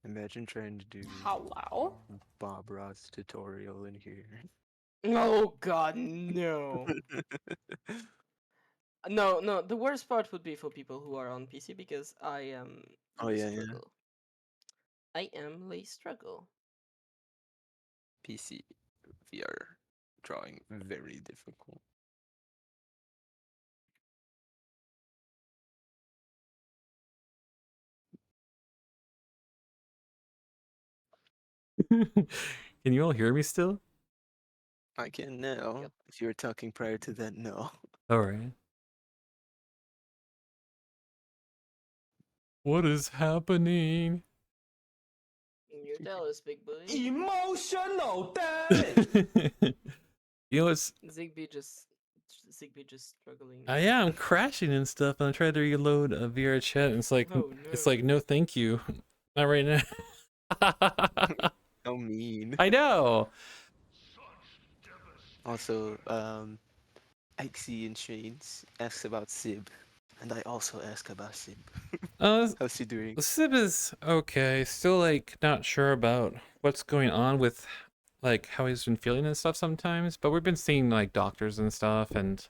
Imagine trying to do
Hello?
Bob Ross tutorial in here.
Oh god, no. No, the worst part would be for people who are on PC because I am
Oh,
Lee
yeah.
struggle. I am Lee struggle.
PC VR drawing very difficult.
Can you all hear me still?
I can now.
Yep.
If you were talking prior to that, no.
All right. What is happening?
You tell us, big boy.
Emotional damage.
You know, it's
Ziggbee just struggling.
yeah, I'm crashing and stuff, and I'm trying to reload a VR chat, and it's like
Oh
it's
no.
like no, thank you, not right now.
How mean.
I know.
Also, Ixie and Shanes asks about Sib, and I also ask about Sib. How's he doing?
Sib is okay. Still like not sure about what's going on with like how he's been feeling and stuff sometimes, but we've been seeing like doctors and stuff, and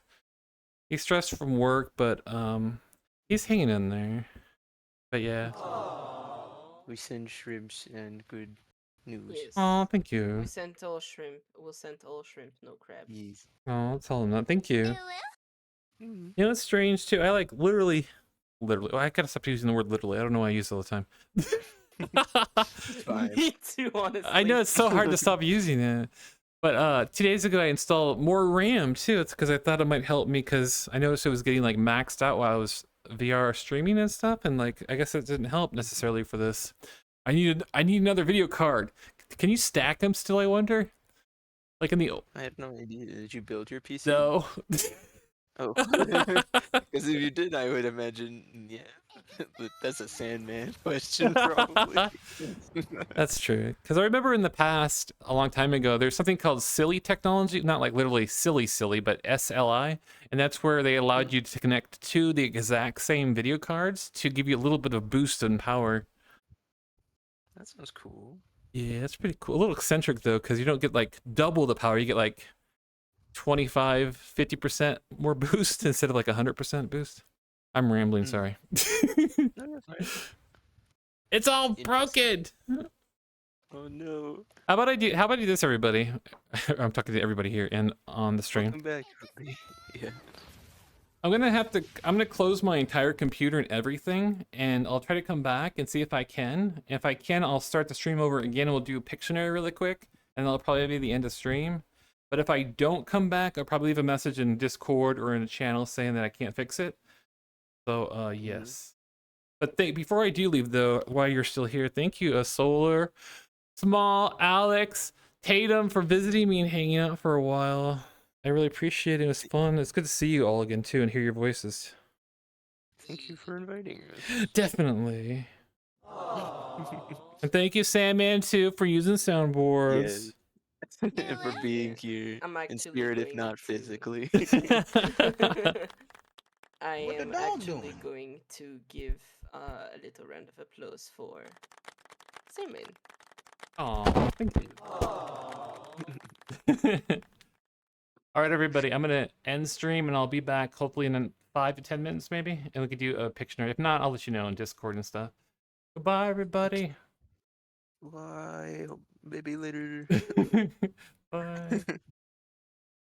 He's stressed from work, but he's hanging in there. But yeah.
We send shrimps and good news.
Yes.
Oh, thank you.
We sent all shrimp. We'll send all shrimp, no crab.
Yes.
Oh, I'll tell him that. Thank you.
Mm.
You know, it's strange too. I like literally. Well, I gotta stop using the word literally. I don't know why I use it all the time.
It's fine.
Me too, honestly.
I know it's so hard to stop using it. But 2 days ago I installed more RAM too. It's because I thought it might help me because I noticed it was getting like maxed out while I was VR streaming and stuff, and like I guess it didn't help necessarily for this. I need another video card. Can you stack them still? I wonder. Like in the
I have no idea. Did you build your PC?
no.
Oh. Because if you did, I would imagine, yeah. But that's a Sandman question, probably.
That's true. Because I remember in the past, a long time ago, there's something called silly technology. Not like literally silly, but SLI. And that's where they allowed you to connect to the exact same video cards to give you a little bit of boost in power.
That sounds cool.
Yeah, that's pretty cool. A little eccentric, though, because you don't get like double the power. You get like 25, 50% more boost instead of like 100% boost. I'm rambling, sorry.
No, you're fine.
It's all broken!
Oh no.
How about I do this, everybody? I'm talking to everybody here and on the stream.
Welcome back. Yeah.
I'm gonna close my entire computer and everything, and I'll try to come back and see if I can. If I can, I'll start the stream over again and we'll do Pictionary really quick, and that'll probably be the end of stream. But if I don't come back, I'll probably leave a message in Discord or in a channel saying that I can't fix it. So, yes. But before I do leave, though, while you're still here, thank you, Solar, Small, Alex, Tatum, for visiting me and hanging out for a while. I really appreciate it. It was fun. It's good to see you all again, too, and hear your voices.
Thank you for inviting us.
Definitely. And thank you, Sandman, too, for using soundboards.
Yes. And for being here
I'm
in
actually
spirit, if
going
not
to-
physically.
I
What the
am
dog
actually
doing?
going to give a little round of applause for Simon.
Aw, thank you. All right, everybody, I'm going to end stream, and I'll be back hopefully in 5 to 10 minutes, maybe, and we could do a Pictionary. If not, I'll let you know in Discord and stuff. Goodbye, everybody.
Bye. Maybe later.
Bye.